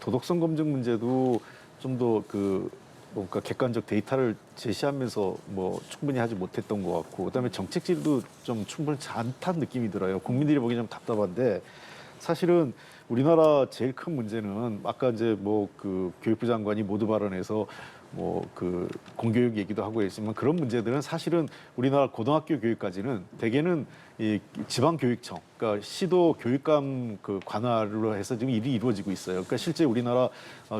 도덕성 검증 문제도 좀 더 뭔가 객관적 데이터를 제시하면서 충분히 하지 못했던 것 같고, 그다음에 정책질도 좀 충분치 않다는 느낌이 들어요. 국민들이 보기 좀 답답한데 사실은 우리나라 제일 큰 문제는 아까 이제 교육부 장관이 모두 발언해서 공교육 얘기도 하고 있지만 그런 문제들은 사실은 우리나라 고등학교 교육까지는 대개는 이 지방교육청, 그러니까 시도 교육감 관할로 해서 지금 일이 이루어지고 있어요. 그러니까 실제 우리나라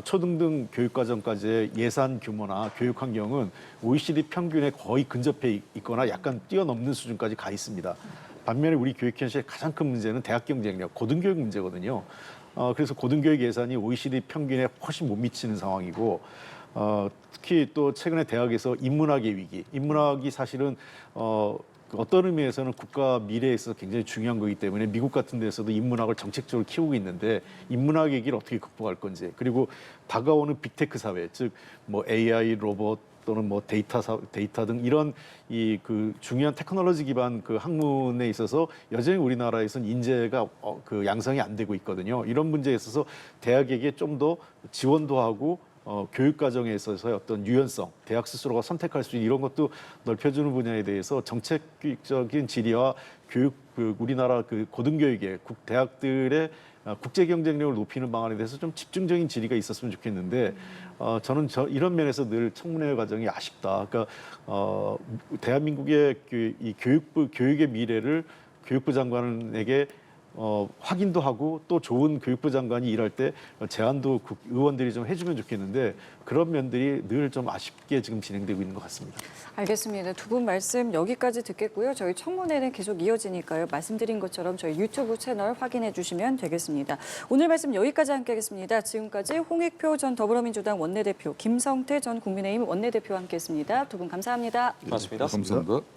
초등등 교육과정까지의 예산 규모나 교육 환경은 OECD 평균에 거의 근접해 있거나 약간 뛰어넘는 수준까지 가 있습니다. 반면에 우리 교육 현실의 가장 큰 문제는 대학 경쟁력, 고등교육 문제거든요. 그래서 고등교육 예산이 OECD 평균에 훨씬 못 미치는 상황이고 특히 또 최근에 대학에서 인문학의 위기, 인문학이 사실은 어떤 의미에서는 국가 미래에 있어서 굉장히 중요한 거기 때문에 미국 같은 데서도 인문학을 정책적으로 키우고 있는데 인문학 위기를 어떻게 극복할 건지 그리고 다가오는 빅테크 사회, 즉 뭐 AI, 로봇 또는 뭐 데이터 등 이런 이 그 중요한 테크놀로지 기반 그 학문에 있어서 여전히 우리나라에서는 인재가 그 양성이 안 되고 있거든요. 이런 문제에 있어서 대학에게 좀 더 지원도 하고 교육 과정에 있어서의 어떤 유연성, 대학 스스로가 선택할 수 있는 이런 것도 넓혀주는 분야에 대해서 정책적인 질의와 교육, 우리나라 그 고등교육의 대학들의 국제 경쟁력을 높이는 방안에 대해서 좀 집중적인 질의가 있었으면 좋겠는데 저는 이런 면에서 늘 청문회 과정이 아쉽다. 그러니까 대한민국의 이 교육의 미래를 교육부 장관에게 확인도 하고 또 좋은 교육부 장관이 일할 때 제안도 의원들이 좀 해주면 좋겠는데 그런 면들이 늘 좀 아쉽게 지금 진행되고 있는 것 같습니다. 알겠습니다. 두 분 말씀 여기까지 듣겠고요. 저희 청문회는 계속 이어지니까요. 말씀드린 것처럼 저희 유튜브 채널 확인해 주시면 되겠습니다. 오늘 말씀 여기까지 함께하겠습니다. 지금까지 홍익표 전 더불어민주당 원내대표, 김성태 전 국민의힘 원내대표와 함께했습니다. 두 분 감사합니다. 고맙습니다. 감사합니다.